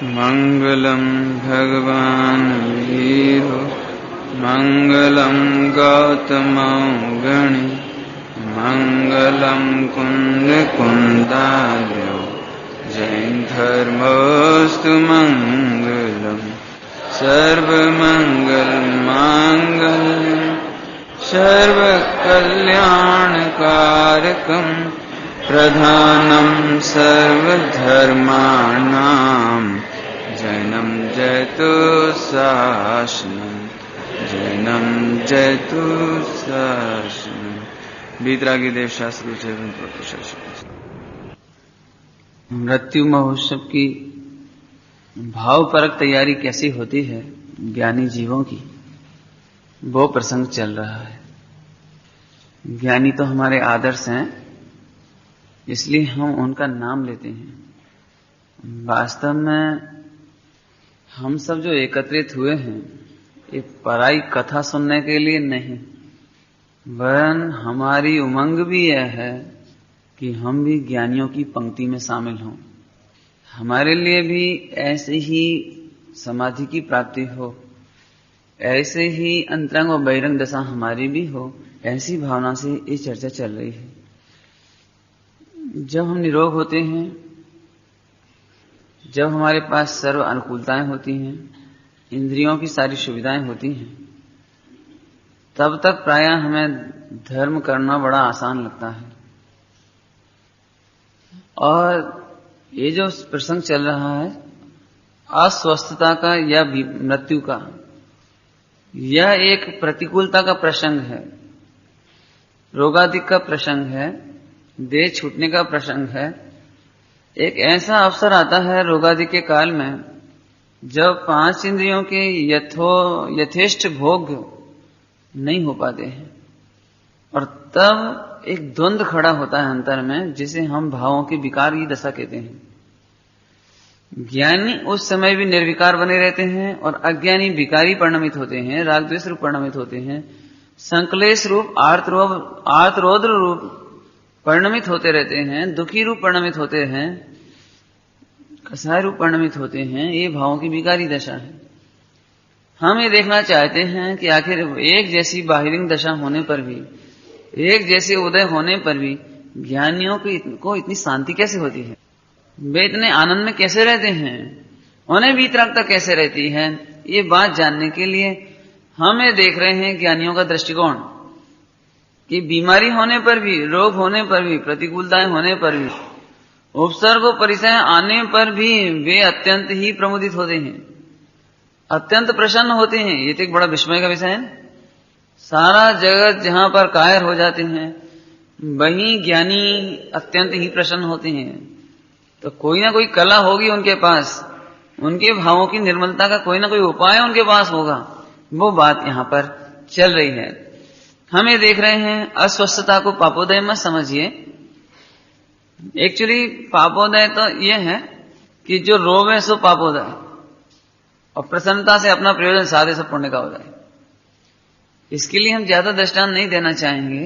मंगलम भगवान वीरो मंगलम गौतमौगणि मंगलम कुंद कुंदार्यो जैन धर्मोस्तु मंगलम सर्वमंगल मांगल्यम सर्वकल्याणकारकम प्रधानम सर्वधर्माणां जैनम जयतु शासनम जैनम जयतु शासनम। वीतरागी देव शास्त्र मृत्यु महोत्सव की भावपरक तैयारी कैसी होती है ज्ञानी जीवों की, वो प्रसंग चल रहा है। ज्ञानी तो हमारे आदर्श हैं, इसलिए हम उनका नाम लेते हैं। वास्तव में हम सब जो एकत्रित हुए हैं एक पराई कथा सुनने के लिए नहीं, वरन हमारी उमंग भी यह है कि हम भी ज्ञानियों की पंक्ति में शामिल हों। हमारे लिए भी ऐसे ही समाधि की प्राप्ति हो, ऐसे ही अंतरंग और बहिरंग दशा हमारी भी हो, ऐसी भावना से ये चर्चा चल रही है। जब हम निरोग होते हैं, जब हमारे पास सर्व अनुकूलताएं होती हैं, इंद्रियों की सारी सुविधाएं होती हैं, तब तक प्रायः हमें धर्म करना बड़ा आसान लगता है। और ये जो प्रसंग चल रहा है अस्वस्थता का या मृत्यु का, यह एक प्रतिकूलता का प्रसंग है, रोगादिक का प्रसंग है, देह छूटने का प्रसंग है। एक ऐसा अवसर आता है रोगादि के काल में जब 5 इंद्रियों के यथेष्ट भोग नहीं हो पाते हैं, और तब एक द्वंद्व खड़ा होता है अंतर में, जिसे हम भावों की विकार की दशा कहते हैं। ज्ञानी उस समय भी निर्विकार बने रहते हैं और अज्ञानी विकारी परिणमित होते हैं, राग द्वेष रूप परिणमित होते हैं, संक्लेश रूप आर्तरौद्र रूप परिणमित होते रहते हैं, दुखी रूप परिणमित होते हैं, कसाय रूप परिणमित होते हैं। ये भावों की विकारी दशा है। हम ये देखना चाहते हैं कि आखिर एक जैसी बाहिरिंग दशा होने पर भी, एक जैसे उदय होने पर भी ज्ञानियों को इतनी शांति कैसे होती है, वे इतने आनंद में कैसे रहते हैं, उन्हें वीतरागता कैसे रहती है। ये बात जानने के लिए हम ये देख रहे हैं ज्ञानियों का दृष्टिकोण कि बीमारी होने पर भी, रोग होने पर भी, प्रतिकूलताएं होने पर भी, उपसर्ग और परिचय आने पर भी वे अत्यंत ही प्रमुदित होते हैं, अत्यंत प्रसन्न होते हैं। ये तो एक बड़ा विस्मय का विषय है। सारा जगत जहां पर कायर हो जाते हैं, वहीं ज्ञानी अत्यंत ही प्रसन्न होते हैं। तो कोई ना कोई कला होगी उनके पास, उनके भावों की निर्मलता का कोई ना कोई उपाय उनके पास होगा। वो बात यहां पर चल रही है। हम ये देख रहे हैं अस्वस्थता को पापोदय मत समझिए। एक्चुअली पापोदय तो ये है कि जो रोग है सो पापोदय, और प्रसन्नता से अपना प्रयोजन साधे सो पुण्य का उदय। इसके लिए हम ज्यादा दृष्टांत नहीं देना चाहेंगे।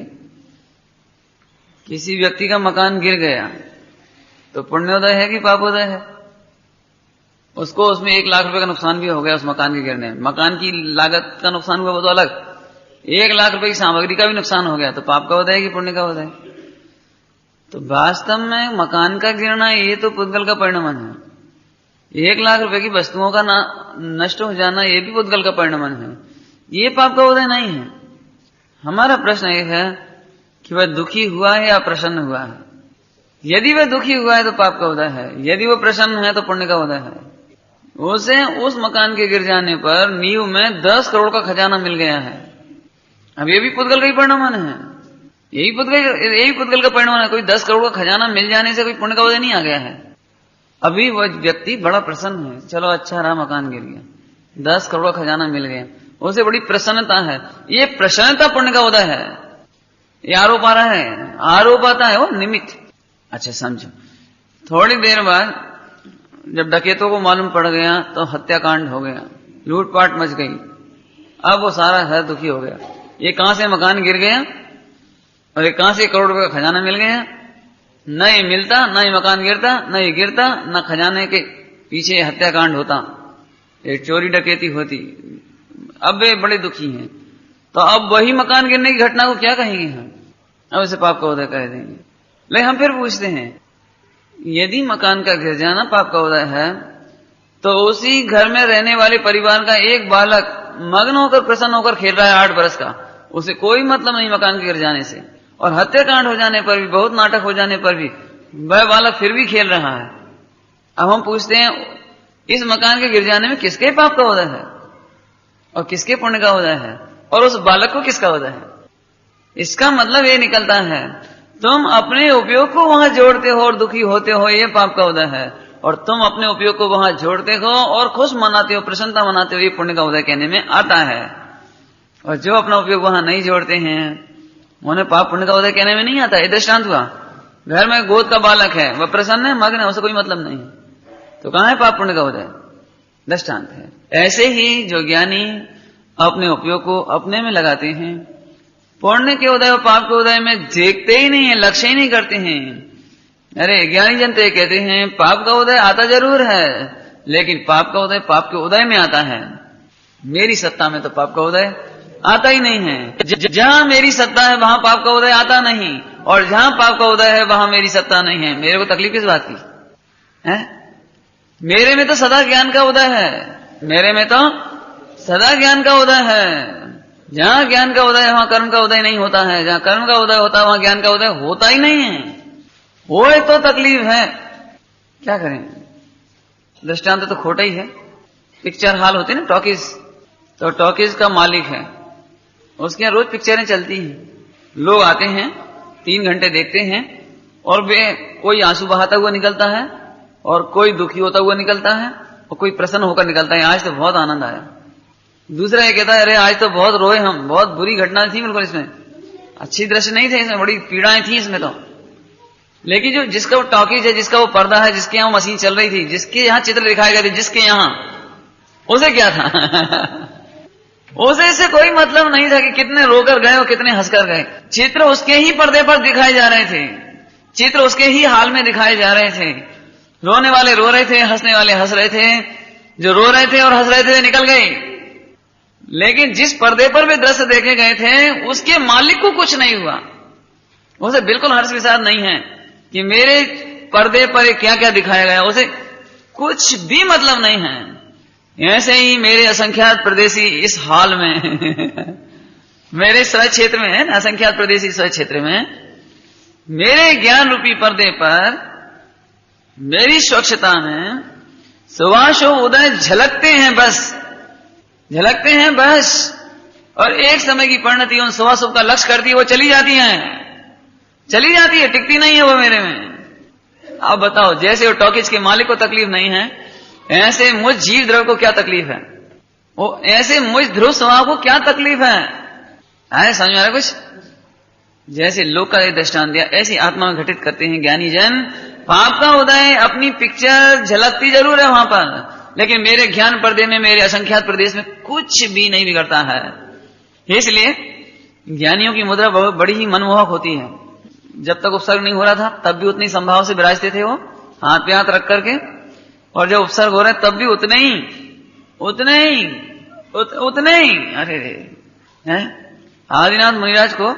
किसी व्यक्ति का मकान गिर गया तो पुण्योदय है कि पापोदय है? उसको उसमें 1 लाख रुपए का नुकसान भी हो गया उस मकान के गिरने में, मकान की लागत का नुकसान हुआ वो तो अलग, 1 लाख रुपए की सामग्री का भी नुकसान हो गया, तो पाप का उदय है कि पुण्य का उदय? तो वास्तव में मकान का गिरना ये तो पुद्गल का परिणमन है। 1 लाख रुपए की वस्तुओं का नष्ट हो जाना ये भी पुद्गल का परिणमन है, ये पाप का उदय नहीं है। हमारा प्रश्न ये है कि वह दुखी हुआ है या प्रसन्न हुआ है। यदि वह दुखी हुआ है तो पाप का उदय है, यदि वह प्रसन्न है तो पुण्य का उदय है। उसे उस मकान के गिर जाने पर नींव में 10 करोड़ का खजाना मिल गया है। अब ये भी पुद्गल का ही परिणमन है, यही पुद्गल का परिणमन है। कोई 10 करोड़ का खजाना मिल जाने से कोई पुण्य का उदय नहीं आ गया है। अभी वह व्यक्ति बड़ा प्रसन्न है, चलो अच्छा रहा, मकान गिर गया, 10 करोड़ का खजाना मिल गया, उसे बड़ी प्रसन्नता है। ये प्रसन्नता पुण्य का उदय है। ये आरोप आ रहा है, आरोप आता है वो निमित्त। अच्छा समझो, थोड़ी देर बाद जब डकैतों को मालूम पड़ गया तो हत्याकांड हो गया, लूटपाट मच गई। अब वो सारा है दुखी हो गया। ये कहां से मकान गिर गया और ये कहां से 1 करोड़ रुपए का खजाना मिल गया। न ये मिलता, न ये मकान गिरता, न ये गिरता, न खजाने के पीछे हत्याकांड होता, ये चोरी डकैती होती, अब वे बड़े दुखी हैं। तो अब वही मकान गिरने की घटना को क्या कहेंगे हम? अब इसे पाप का उदय कह देंगे। लेकिन हम फिर पूछते हैं, यदि मकान का गिर जाना पाप का उदय है, तो उसी घर में रहने वाले परिवार का एक बालक मग्न होकर प्रसन्न होकर खेल रहा है 8 वर्ष का, उसे कोई मतलब नहीं मकान के गिर जाने से, और हत्याकांड हो जाने पर भी, बहुत नाटक हो जाने पर भी वह बालक फिर भी खेल रहा है। अब हम पूछते हैं, इस मकान के गिर जाने में किसके पाप का उदय है और किसके पुण्य का उदय है, और उस बालक को किसका उदय है? इसका मतलब ये निकलता है, तुम अपने उपयोग को वहां जोड़ते हो और दुखी होते हो, ये पाप का उदय है, और तुम अपने उपयोग को वहां जोड़ते हो और खुश मनाते हो, प्रसन्नता मनाते हो, ये पुण्य का उदय कहने में आता है। और जो अपना उपयोग वहां नहीं जोड़ते हैं, उन्हें पाप पुण्य का उदय कहने में नहीं आता। ये दृष्टांत हुआ, घर में गोद का बालक है, वह प्रसन्न है, मग्न है, उसे कोई मतलब नहीं, तो कहां है पाप पुण्य का उदय? दृष्टांत है। ऐसे ही जो ज्ञानी अपने उपयोग को अपने में लगाते हैं, पुण्य के उदय और पाप के उदय में देखते ही नहीं है, लक्ष्य ही नहीं करते हैं। अरे ज्ञानी जन तो ये कहते हैं, पाप का उदय आता जरूर है, लेकिन पाप का उदय पाप के उदय में आता है, मेरी सत्ता में तो पाप का उदय आता ही नहीं है। जहां मेरी सत्ता है वहां पाप का उदय आता नहीं, और जहां पाप का उदय है वहां मेरी सत्ता नहीं है। मेरे को तकलीफ किस बात की है? मेरे में तो सदा ज्ञान का उदय है, मेरे में तो सदा ज्ञान का उदय है। जहां ज्ञान का उदय है वहां कर्म का उदय नहीं होता है, जहां कर्म का उदय होता है वहां ज्ञान का उदय होता ही नहीं है। वो तो तकलीफ है, क्या करें? दृष्टांत तो खोटा ही है। पिक्चर हॉल होते ना, टॉकीज, तो टॉकीज का मालिक है, उसके यहाँ रोज पिक्चरें चलती हैं, लोग आते हैं 3 घंटे देखते हैं, और वे कोई आंसू बहाता हुआ निकलता है, और कोई दुखी होता हुआ निकलता है, और कोई प्रसन्न होकर निकलता है, आज तो बहुत आनंद आया। दूसरा ये कहता है, अरे आज तो बहुत रोए हम, बहुत बुरी घटना थी, बिल्कुल इसमें अच्छी दृश्य नहीं थे, इसमें बड़ी पीड़ाएं थी इसमें तो। लेकिन जो जिसका वो टॉकीज है, जिसका वो पर्दा है, जिसके यहाँ मशीन चल रही थी, जिसके यहाँ चित्र दिखाए गए थे, जिसके यहाँ, उसे क्या था? उसे इससे कोई मतलब नहीं था कि कितने रोकर गए और कितने हंसकर गए। चित्र उसके ही पर्दे पर दिखाए जा रहे थे, चित्र उसके ही हाल में दिखाए जा रहे थे। रोने वाले रो रहे थे, हंसने वाले हंस रहे थे, जो रो रहे थे और हंस रहे थे निकल गए। लेकिन जिस पर्दे पर वे दृश्य देखे गए थे, उसके मालिक को कुछ नहीं हुआ, उसे बिल्कुल हर्ष विषाद नहीं है कि मेरे पर्दे पर क्या क्या दिखाया गया, उसे कुछ भी मतलब नहीं है। ऐसे ही मेरे असंख्यात प्रदेशी इस हाल में मेरे स्वयं क्षेत्र में है ना, असंख्यात प्रदेशी स्वयं क्षेत्र में मेरे ज्ञान रूपी पर्दे पर, मेरी स्वच्छता में सुभाषो उदय झलकते हैं, बस झलकते हैं बस। और एक समय की परिणति उन सुभाषों का लक्ष्य करती है, वो चली जाती है, चली जाती है, टिकती नहीं है वो मेरे में। अब बताओ, जैसे वो टॉकीज के मालिक को तकलीफ नहीं है, ऐसे मुझ जीव द्रव को क्या तकलीफ है? वो ऐसे मुझ ध्रुव स्वभाव को क्या तकलीफ है? आए समझ में आ रहा कुछ? जैसे लोक का दृष्टांत दिया, ऐसी आत्मा में घटित करते हैं ज्ञानी जन। पाप का उदय अपनी पिक्चर झलकती जरूर है वहां पर, लेकिन मेरे ज्ञान पर्दे में, मेरे असंख्यात प्रदेश में कुछ भी नहीं बिगड़ता है। इसलिए ज्ञानियों की मुद्रा बड़ी ही मनमोहक होती है। जब तक उपसर्ग नहीं हो रहा था तब भी उतनी संभाव से विराजते थे वो, हाथ पे हाथ रख करके, और जब उपसर्ग हो रहा है तब भी उतने ही। अरे रे, आदिनाथ मुनिराज को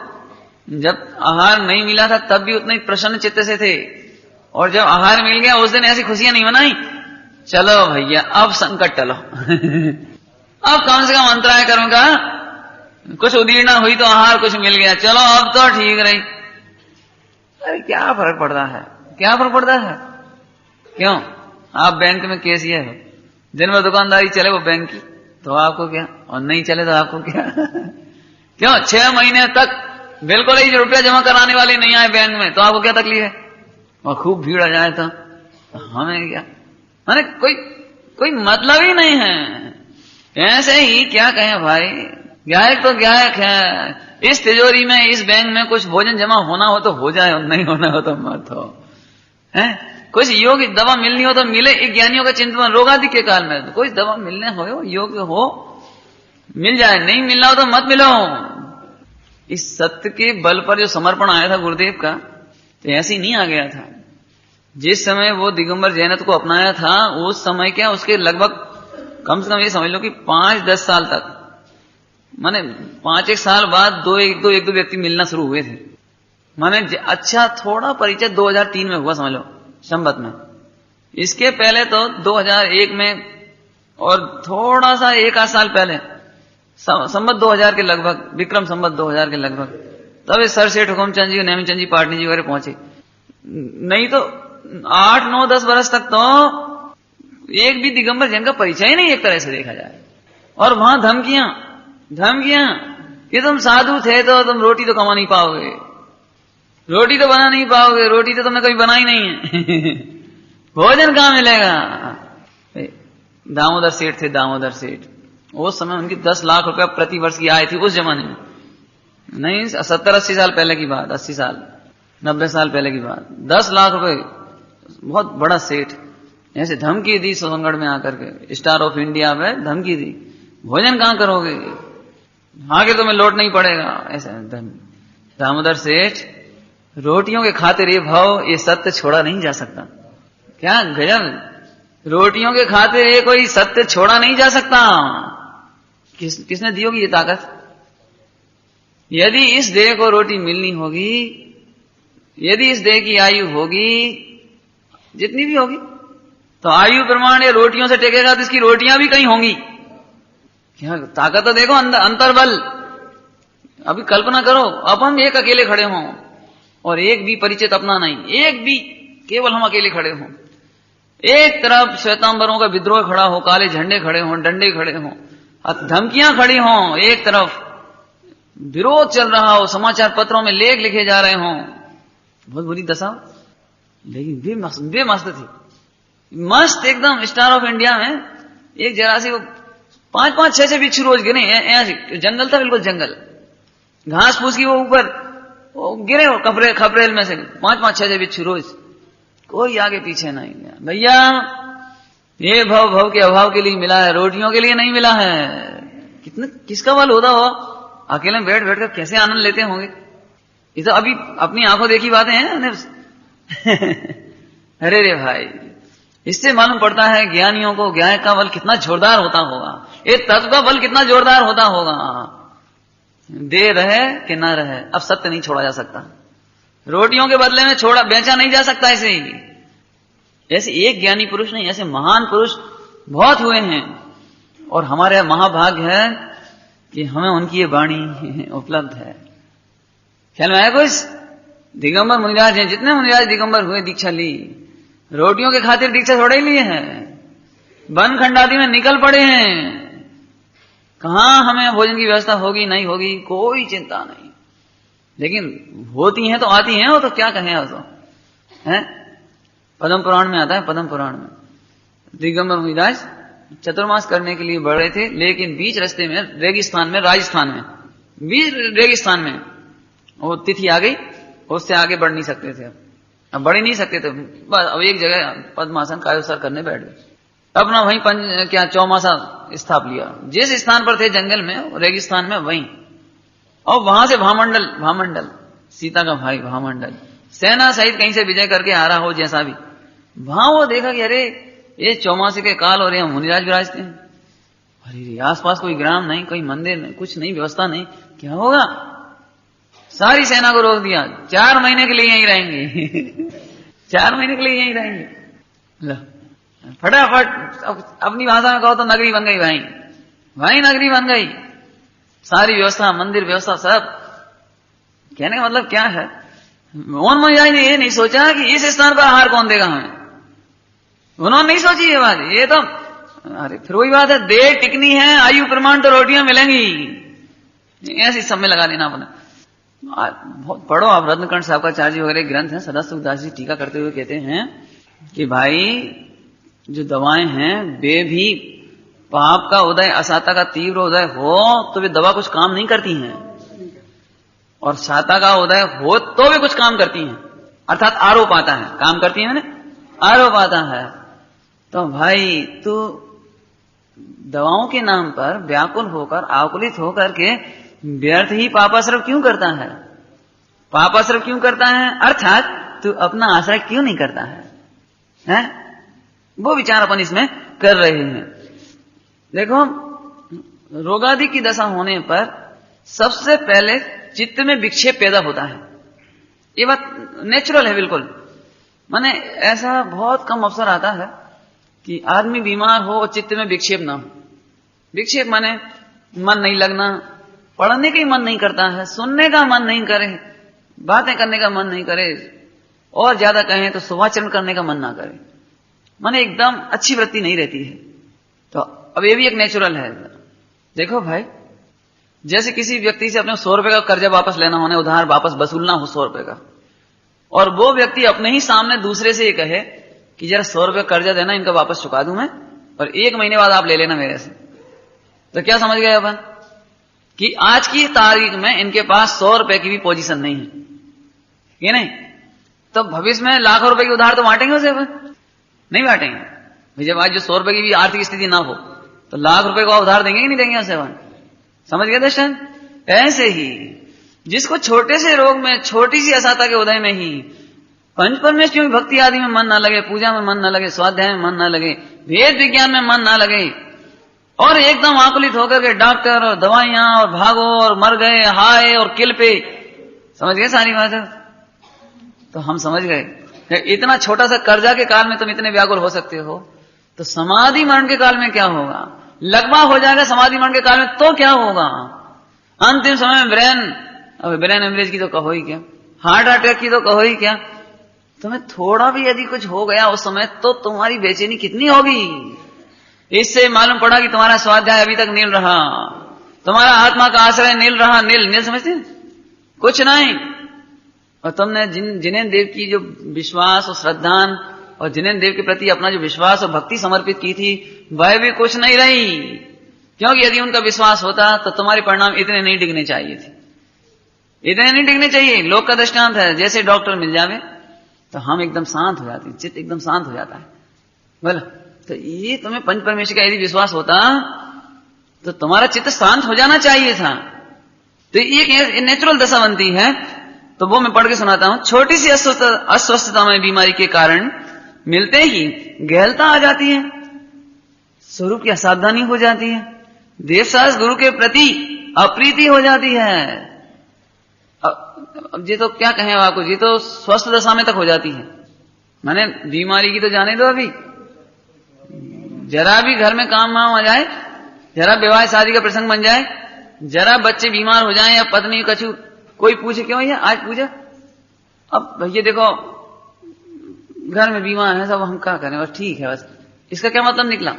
जब आहार नहीं मिला था तब भी उतने ही प्रसन्न चित्त से थे, और जब आहार मिल गया उस दिन ऐसी खुशियां नहीं मनाई, चलो भैया अब संकट टलो अब कम से कम अंतराय कर्म का कुछ उदीर्णा हुई तो आहार कुछ मिल गया, चलो अब तो ठीक रही। अरे क्या फर्क पड़ता है, क्या फर्क पड़ता है? क्यों? आप बैंक में कैशियर हो, दिन भर दुकानदारी चले वो बैंक की, तो आपको क्या, और नहीं चले तो आपको क्या? क्यों 6 महीने तक बिल्कुल ही रुपया जमा कराने वाले नहीं आए बैंक में, तो आपको क्या तकलीफ है? और खूब भीड़ आ जाए तो हमें क्या? माने कोई मतलब ही नहीं है। ऐसे ही क्या कहें भाई, गायक तो गायक है। इस तिजोरी में, इस बैंक में कुछ भोजन जमा होना हो तो हो जाए, और नहीं होना हो तो मत हो। है कुछ योग्य दवा मिलनी हो तो मिले। एक ज्ञानियों का चिंतन, रोगादि के काल में कोई दवा मिलने हो, योग्य हो, मिल जाए, नहीं मिलना हो तो मत मिलो। इस सत्य के बल पर जो समर्पण आया था गुरुदेव का, तो ऐसे ही नहीं आ गया था। जिस समय वो दिगंबर जैनत को अपनाया था, उस समय क्या उसके लगभग कम से कम ये समझ लो कि 5-10 साल तक, माने 5-1 साल बाद एक दो व्यक्ति मिलना शुरू हुए थे। माने अच्छा थोड़ा परिचय 2003 में हुआ समझ लो, संवत में। इसके पहले तो 2001 में और थोड़ा सा 1-8 साल पहले संवत 2000 के लगभग, विक्रम संवत 2000 के लगभग, तब ये सर सेठ हुकुमचंद जी, नेमीचंद जी, पाटनी जी वगैरह पहुंचे। नहीं तो 8-9-10 वर्ष तक तो एक भी दिगंबर जैन का परिचय ही नहीं, एक तरह से देखा जाए। और वहां धमकियां कि तुम साधु थे तो तुम रोटी तो कमा नहीं पाओगे, रोटी तो बना नहीं पाओगे, रोटी तो तुमने कभी बनाई नहीं है भोजन कहां मिलेगा। दामोदर सेठ थे, दामोदर सेठ, उस समय उनकी 10 लाख रुपया प्रति वर्ष की आय थी उस जमाने में। नहीं 70-80 साल पहले की बात, 80 साल 90 साल पहले की बात। 10 लाख रुपए, बहुत बड़ा सेठ। ऐसे धमकी दी सोनगढ़ में आकर के, स्टार ऑफ इंडिया में धमकी दी, भोजन कहां करोगे, आगे तुम्हें लौट नहीं पड़ेगा। ऐसा दामोदर सेठ रोटियों के खातिर ये भाव, ये सत्य छोड़ा नहीं जा सकता। क्या गजब, रोटियों के खातिर ये कोई सत्य छोड़ा नहीं जा सकता। किसने दी होगी ये ताकत? यदि इस देह को रोटी मिलनी होगी, यदि इस देह की आयु होगी जितनी भी होगी, तो आयु प्रमाण ये रोटियों से टेकेगा तो इसकी रोटियां भी कहीं होंगी। क्या ताकत तो देखो, अंतर्बल। अभी कल्पना करो, अपन एक अकेले खड़े हों और एक भी परिचित अपना नहीं, एक भी, केवल हम अकेले खड़े हों। एक तरफ श्वेतांबरों का विद्रोह खड़ा हो, काले झंडे खड़े हों, डंडे खड़े हों, धमकियां खड़ी हों, एक तरफ विरोध चल रहा हो, समाचार पत्रों में लेख लिखे जा रहे हों, बहुत बुरी दशा। लेकिन वे मस्त थी, मस्त एकदम। स्टार ऑफ इंडिया में एक जरा सी वो 5-5-6 बिच्छू रोज गिरे, जंगल था, बिल्कुल जंगल, घास फूस की वो ऊपर गिरे हो खपरेल में से 5-5-6 बिच्छू रोज, कोई आगे पीछे नहीं। भैया ये भव के अभाव के लिए मिला है, रोटियों के लिए नहीं मिला है। कितना किसका बल होता हो, अकेले बैठ कर कैसे आनंद लेते होंगे। ये तो अभी अपनी आंखों देखी बातें हैं। अरे रे भाई, इससे मालूम पड़ता है ज्ञानियों को ज्ञान का बल कितना जोरदार होता होगा, ये तत्व का बल कितना जोरदार होता होगा। दे रहे कि ना रहे, अब सत्य नहीं छोड़ा जा सकता, रोटियों के बदले में बेचा नहीं जा सकता। ऐसे एक ज्ञानी पुरुष नहीं, ऐसे महान पुरुष बहुत हुए हैं। और हमारे महाभाग्य है कि हमें उनकी ये वाणी उपलब्ध है। ख्याल में आया कुछ? दिगंबर मुनिराज हैं, जितने मुनिराज दिगंबर हुए, दीक्षा ली, रोटियों के खातिर दीक्षा थोड़े ही लिए हैं, वन खंडादि में निकल पड़े हैं। कहां हमें भोजन की व्यवस्था होगी नहीं होगी कोई चिंता नहीं, लेकिन होती हैं तो आती हैं, वो तो क्या कहें। तो है पद्म पुराण में आता है, पद्म पुराण में दिगंबर मुनिराज चतुर्मास करने के लिए बढ़ रहे थे, लेकिन बीच रास्ते में रेगिस्तान में, राजस्थान में, बीच रेगिस्तान में वो तिथि आ गई, उससे आगे बढ़ नहीं सकते थे। अब बढ़ ही नहीं सकते थे, बस अब एक जगह पद्मासन कायोसर करने बैठ गए। अपना वहीं चौमासा स्थाप लिया, जिस स्थान पर थे जंगल में, रेगिस्तान में, वहीं। और वहां से भामंडल सीता का भाई भामंडल सेना सहित कहीं से विजय करके आ रहा हो, जैसा भी, वहां वो देखा कि अरे ये चौमासे के काल और यहाँ मुनिराज विराजते हैं। अरे आसपास कोई ग्राम नहीं, कोई मंदिर नहीं, कुछ नहीं, व्यवस्था नहीं, क्या होगा। सारी सेना को रोक दिया, 4 महीने के लिए यहीं रहेंगे 4 महीने के लिए यहीं रहेंगे। फटाफट अपनी भाषा में कहो तो नगरी बन गई, वहीं नगरी बन गई, सारी व्यवस्था, मंदिर व्यवस्था सब। कहने का मतलब क्या है, मोहन मुनिराज ने ये नहीं सोचा कि इस स्थान पर आहार कौन देगा हमें, उन्होंने नहीं सोची ये बात। ये तो अरे फिर वही बात है, देह टिकनी है, आयु प्रमाण तो रोटियां मिलेंगी, ऐसी सब में लगा देना अपना। बहुत पढ़ो आप, रत्नकंठ साहबाचार्य वगैरह ग्रंथ हैं, सदा सुखदास जी टीका करते हुए कहते हैं कि भाई जो दवाएं हैं वे भी पाप का उदय, असाता का तीव्र उदय हो तो वे दवा कुछ काम नहीं करती हैं, और साता का उदय हो तो वे कुछ काम करती हैं, अर्थात आरोप आता है, काम करती है मैंने आरोप आता है। तो भाई तू दवाओं के नाम पर व्याकुल होकर, आकुलित होकर के व्यर्थ ही पापाश्रय क्यों करता है, पापाश्रय क्यों करता है, अर्थात तू अपना आश्रय क्यों नहीं करता है। है, वो विचार अपन इसमें कर रहे हैं। देखो, रोगादि की दशा होने पर सबसे पहले चित्त में विक्षेप पैदा होता है। ये बात नेचुरल है बिल्कुल। माने ऐसा बहुत कम अवसर आता है कि आदमी बीमार हो और चित्त में विक्षेप ना हो। विक्षेप माने मन नहीं लगना, पढ़ने का ही मन नहीं करता है, सुनने का मन नहीं करे, बातें करने का मन नहीं करे, और ज्यादा कहें तो शुभाचरण करने का मन ना करे, माने एकदम अच्छी वृत्ति नहीं रहती है। तो अब ये भी एक नेचुरल है। देखो भाई, जैसे किसी व्यक्ति से अपने 100 रुपए का कर्जा वापस लेना होने, उधार वापस वसूलना हो 100 रुपए का, और वो व्यक्ति अपने ही सामने दूसरे से ये कहे कि जरा 100 रुपए कर्जा देना, इनका वापस चुका दूं मैं, और 1 महीने बाद आप ले लेना मेरे से। तो क्या समझ गए अपन कि आज की तारीख में इनके पास 100 रुपए की भी पोजीशन नहीं है, ये नहीं। तो भविष्य में लाखों रुपए की उधार तो बांटेंगे उसे अपन? नहीं बांटेंगे। जब आज जो 100 रुपए की भी आर्थिक स्थिति ना हो तो लाख रुपए को उधार देंगे कि नहीं देंगे उसे अपन? समझ गए दर्शन? ऐसे ही जिसको छोटे से रोग में, छोटी सी असाता के उदय में ही पंच परमेश्वरियों की भक्ति आदि में मन ना लगे, पूजा में मन ना लगे, स्वाध्याय में मन ना लगे, वेद विज्ञान में मन ना लगे, और एकदम आकुलित होकर के डॉक्टर और दवाइयां और भागो और मर गए, हाय और किल पे, समझ गए सारी बात है? तो हम समझ गए इतना छोटा सा कर्जा के काल में तुम इतने व्याकुल हो सकते हो, तो समाधि मरण के काल में क्या होगा? लगवा हो जाएगा समाधि मरण के काल में तो क्या होगा? अंतिम समय में ब्रेन हेमरेज की तो कहो ही क्या, हार्ट अटैक की तो कहो ही क्या। तुम्हें थोड़ा भी यदि कुछ हो गया उस समय तो तुम्हारी बेचैनी कितनी होगी। इससे मालूम पड़ा कि तुम्हारा स्वाध्याय अभी तक नील रहा, तुम्हारा आत्मा का आश्रय नील रहा। नील समझते हैं? कुछ नहीं। और तुमने जिनेन्द्र देव की जो विश्वास और श्रद्धान और जिनेन्द्र देव के प्रति अपना जो विश्वास और भक्ति समर्पित की थी, वह भी कुछ नहीं रही। क्योंकि यदि उनका विश्वास होता तो तुम्हारे परिणाम इतने नहीं डिगने चाहिए थे, इतने नहीं डिगने चाहिए। लोक का दृष्टांत है, जैसे डॉक्टर मिल जावे तो हम एकदम शांत हो जाते हैं, चित्त एकदम शांत हो जाता है। बोला तो ये तुम्हें पंच परमेश्वर का यदि विश्वास होता तो तुम्हारा चित्त शांत हो जाना चाहिए था। तो ये नेचुरल दशा बनती है। तो वो मैं पढ़ के सुनाता हूं। छोटी सी अस्वस्थता में बीमारी के कारण मिलते ही गहलता आ जाती है, स्वरूप की असावधानी हो जाती है, देवसास गुरु के प्रति अप्रीति हो जाती है। अब ये तो क्या कहें आपको, ये तो स्वस्थ दशा में तक हो जाती है। माने बीमारी की तो जाने दो, अभी जरा भी घर में काम वाम आ जाए, जरा विवाह शादी का प्रसंग बन जाए, जरा बच्चे बीमार हो जाएं या पत्नी कछु कोई पूछे क्यों ये आज पूजा, अब भैया देखो घर में बीमार है सब, हम क्या करें, बस ठीक है। बस इसका क्या मतलब निकला?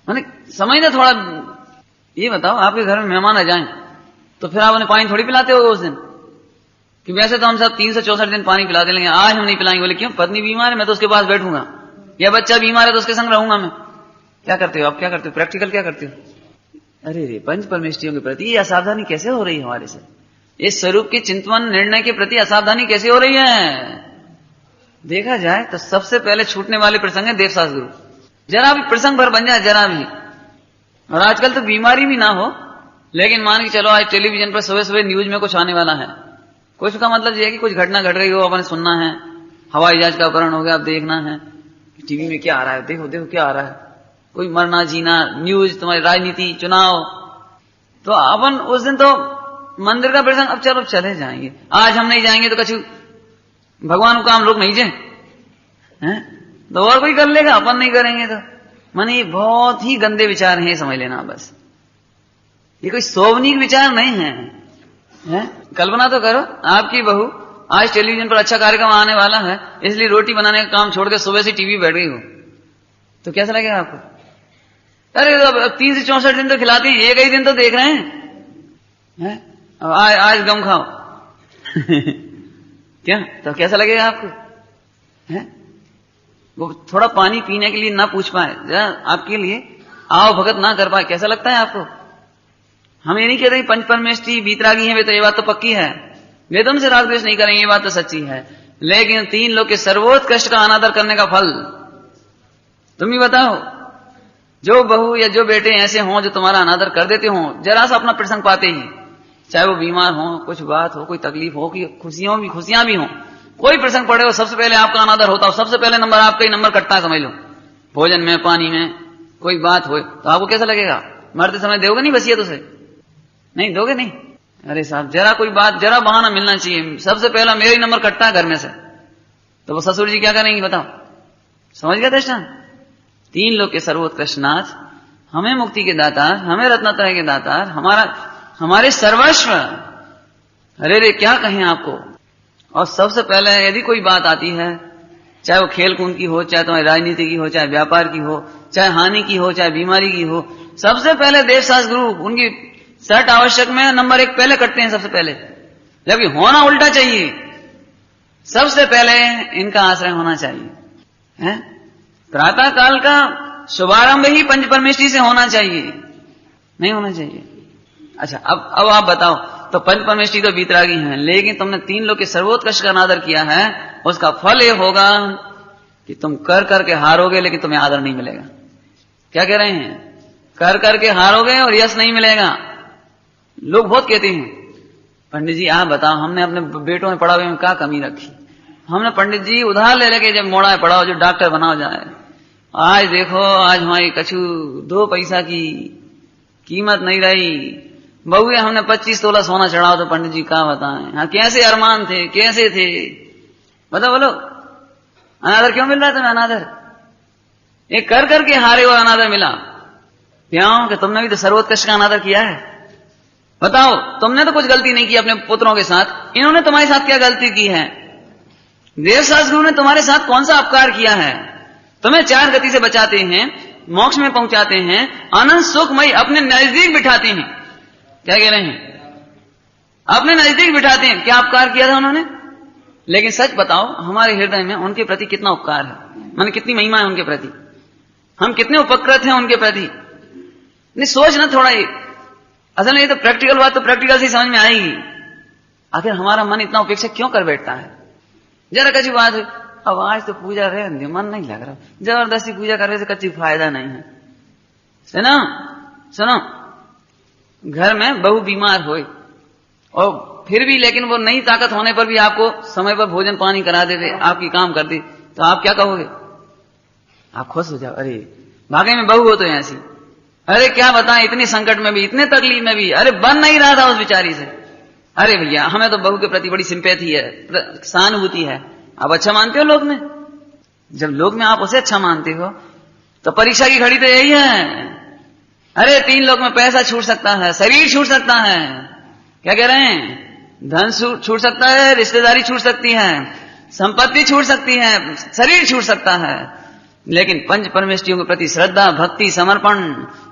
माने समझना थोड़ा। ये बताओ आपके घर में मेहमान आ जाएं तो फिर आप उन्हें पानी थोड़ी पिलाते हो उस दिन? कि वैसे तो हम सब 364 दिन पानी पिलाते लेंगे, आज हम नहीं पिलाएंगे। बोले क्यों? पत्नी बीमार है, मैं तो उसके पास बैठूंगा, या बच्चा बीमार है तो उसके संग रहूंगा मैं। क्या करते हो आप? क्या करते हो? प्रैक्टिकल क्या करते हो? अरे रे, पंच परमेश्वरियों के प्रति ये असावधानी कैसे हो रही है हमारे से? इस स्वरूप के चिंतन निर्णय के प्रति असावधानी कैसे हो रही है? देखा जाए तो सबसे पहले छूटने वाले प्रसंग है देवसास गुरु। जरा भी प्रसंग भर बन जाए, जरा भी। और आजकल तो बीमारी भी ना हो, लेकिन मान के चलो आज टेलीविजन पर सुबह सुबह न्यूज में कुछ आने वाला है, कुछ का मतलब ये है कि कुछ घटना घट रही हो, अपन सुनना है, हवाई जहाज का अपहरण हो गया, अब देखना है टीवी में क्या आ रहा है, देखो देखो क्या आ रहा है, कोई मरना जीना, न्यूज, तुम्हारी राजनीति, चुनाव। तो अपन उस दिन तो मंदिर का प्रसंग, अब चलो चले जाएंगे, आज हम नहीं जाएंगे तो कछु भगवान को काम लोग नहीं जाए हैं, तो और कोई कर लेगा, अपन नहीं करेंगे तो। माने बहुत ही गंदे विचार हैं, समझ लेना बस। ये कोई शोभनीय विचार नहीं है, हैं? कल्पना तो करो आपकी बहू आज टेलीविजन पर अच्छा कार्यक्रम आने वाला है, इसलिए रोटी बनाने का काम छोड़ के सुबह से टीवी बैठ गई हो, तो कैसा लगेगा आपको? अरे अब 3 से 64 दिन तो खिलाती हैं, एक ही दिन तो देख रहे हैं, अब आज गम खाओ क्या? तो कैसा लगेगा आपको? है वो थोड़ा पानी पीने के लिए ना पूछ पाए, आपके लिए आओ भगत ना कर पाए, कैसा लगता है आपको? हम ये नहीं कहते पंच परमेष्ठी बीतरागी हैं वे, तो ये बात तो पक्की है, वे तुमसे राग द्वेष नहीं करेंगे, ये बात तो सच्ची है। लेकिन 3 लोग के सर्वोत्कृष्ट का अनादर करने का फल तुम ही बताओ। जो बहू या जो बेटे ऐसे हों जो तुम्हारा अनादर कर देते हों, जरा सा अपना प्रसंग पाते ही, चाहे वो बीमार हो, कुछ बात हो, कोई तकलीफ हो, कि खुशियां भी हो, कोई प्रसंग पड़े हो सबसे पहले आपका अनादर होता हो, सबसे पहले नंबर आपका ही नंबर कटता है, समझ लो। भोजन में, पानी में कोई बात हो तो आपको कैसा लगेगा? मरते समय दोगे नहीं वसीयत उसे? नहीं दोगे नहीं? अरे साहब जरा कोई बात, जरा बहाना मिलना चाहिए, सबसे पहला मेरा ही नंबर कटता है घर में से, तो वो ससुर जी क्या करेंगे बताओ? समझ गया दृष्टांत? तीन लोग के सर्वोत्कृष्ट नाथ, हमें मुक्ति के दातार, हमें रत्नत्रय के दातार, हमारे सर्वस्व, अरे रे क्या कहें आपको। और सबसे पहले यदि कोई बात आती है, चाहे वो खेल कूद की हो, चाहे तुम्हारी राजनीति की हो, चाहे व्यापार की हो, चाहे हानि की हो, चाहे बीमारी की हो, सबसे पहले देवशास्त्र गुरु उनकी सर्ट आवश्यक में नंबर 1 पहले कटते हैं सबसे पहले, जबकि होना उल्टा चाहिए। सबसे पहले इनका आश्रय होना चाहिए, है? प्रातः काल का शुभारंभ ही पंच परमेष्टि से होना चाहिए, नहीं होना चाहिए। अच्छा अब आप बताओ, तो पंच परमेष्टि तो बीतरागी हैं, लेकिन तुमने तीन लोग के सर्वोत्कृष्ट का अनादर किया है, उसका फल ये होगा कि तुम कर करके हारोगे, लेकिन तुम्हें आदर नहीं मिलेगा। क्या कह रहे हैं? कर करके हारोगे और यश नहीं मिलेगा। लोग बहुत कहते हैं, पंडित जी आप बताओ हमने अपने बेटों में पढ़ावे में क्या कमी रखी? हमने पंडित जी उधार ले लेके जब मोड़ा है पढ़ाओ, जो डॉक्टर बनाओ जाए। आज देखो, आज हमारी कछु 2 पैसा की कीमत नहीं रही। बहुए हमने 25 तोला सोना चढ़ाओ, तो पंडित जी क्या बताएं। हाँ कैसे अरमान थे, कैसे थे, बताओ बोलो। अनादर क्यों मिल रहा है तुम्हें? अनादर एक कर करके हारे हुआ अनादर मिला। क्यों? कि तुमने भी तो सर्वोत्कृष्ट का अनादर किया है। बताओ, तुमने तो कुछ गलती नहीं की अपने पुत्रों के साथ, इन्होंने तुम्हारे साथ क्या गलती की है? देवशास्त्र गुरु ने तुम्हारे साथ कौन सा अपकार किया है? तुम्हें 4 गति से बचाते हैं, मोक्ष में पहुंचाते हैं, आनंद सुखमय अपने नजदीक बिठाते हैं। क्या कह रहे हैं? अपने नजदीक बिठाते हैं। क्या उपकार किया था उन्होंने? लेकिन सच बताओ, हमारे हृदय में उनके प्रति कितना उपकार है, माने कितनी महिमा है उनके प्रति, हम कितने उपकृत हैं उनके प्रति। नहीं सोच ना थोड़ा, असल में ये तो प्रैक्टिकल बात तो प्रैक्टिकल से समझ में आएगी। आखिर हमारा मन इतना उपेक्षा क्यों कर बैठता है? जरा कच्ची बात है, अब आज तो पूजा रहे, मन नहीं लग रहा, जबरदस्ती पूजा करने से कच्ची फायदा नहीं है। सुनो सुनो, घर में बहू बीमार हो और फिर भी लेकिन वो नई ताकत होने पर भी आपको समय पर भोजन पानी करा देते, आपकी काम कर दी, तो आप क्या कहोगे? आप खुश हो जाओ, अरे वाकई में बहू हो तो ऐसी। अरे क्या बताएं, इतनी संकट में भी, इतने तकलीफ में भी, अरे बन नहीं रहा था उस बेचारी से। अरे भैया हमें तो बहू के प्रति बड़ी सिंपैथी है, सहानुभूति है। आप अच्छा मानते हो लोग में? जब लोग में आप उसे अच्छा मानते हो तो परीक्षा की घड़ी तो यही है। अरे 3 लोग में पैसा छूट सकता है, शरीर छूट सकता है, क्या कह रहे हैं? धन छूट सकता है, रिश्तेदारी छूट सकती है, संपत्ति छूट सकती है, शरीर छूट सकता है, लेकिन पंच परमेष्टियों के प्रति श्रद्धा, भक्ति, समर्पण,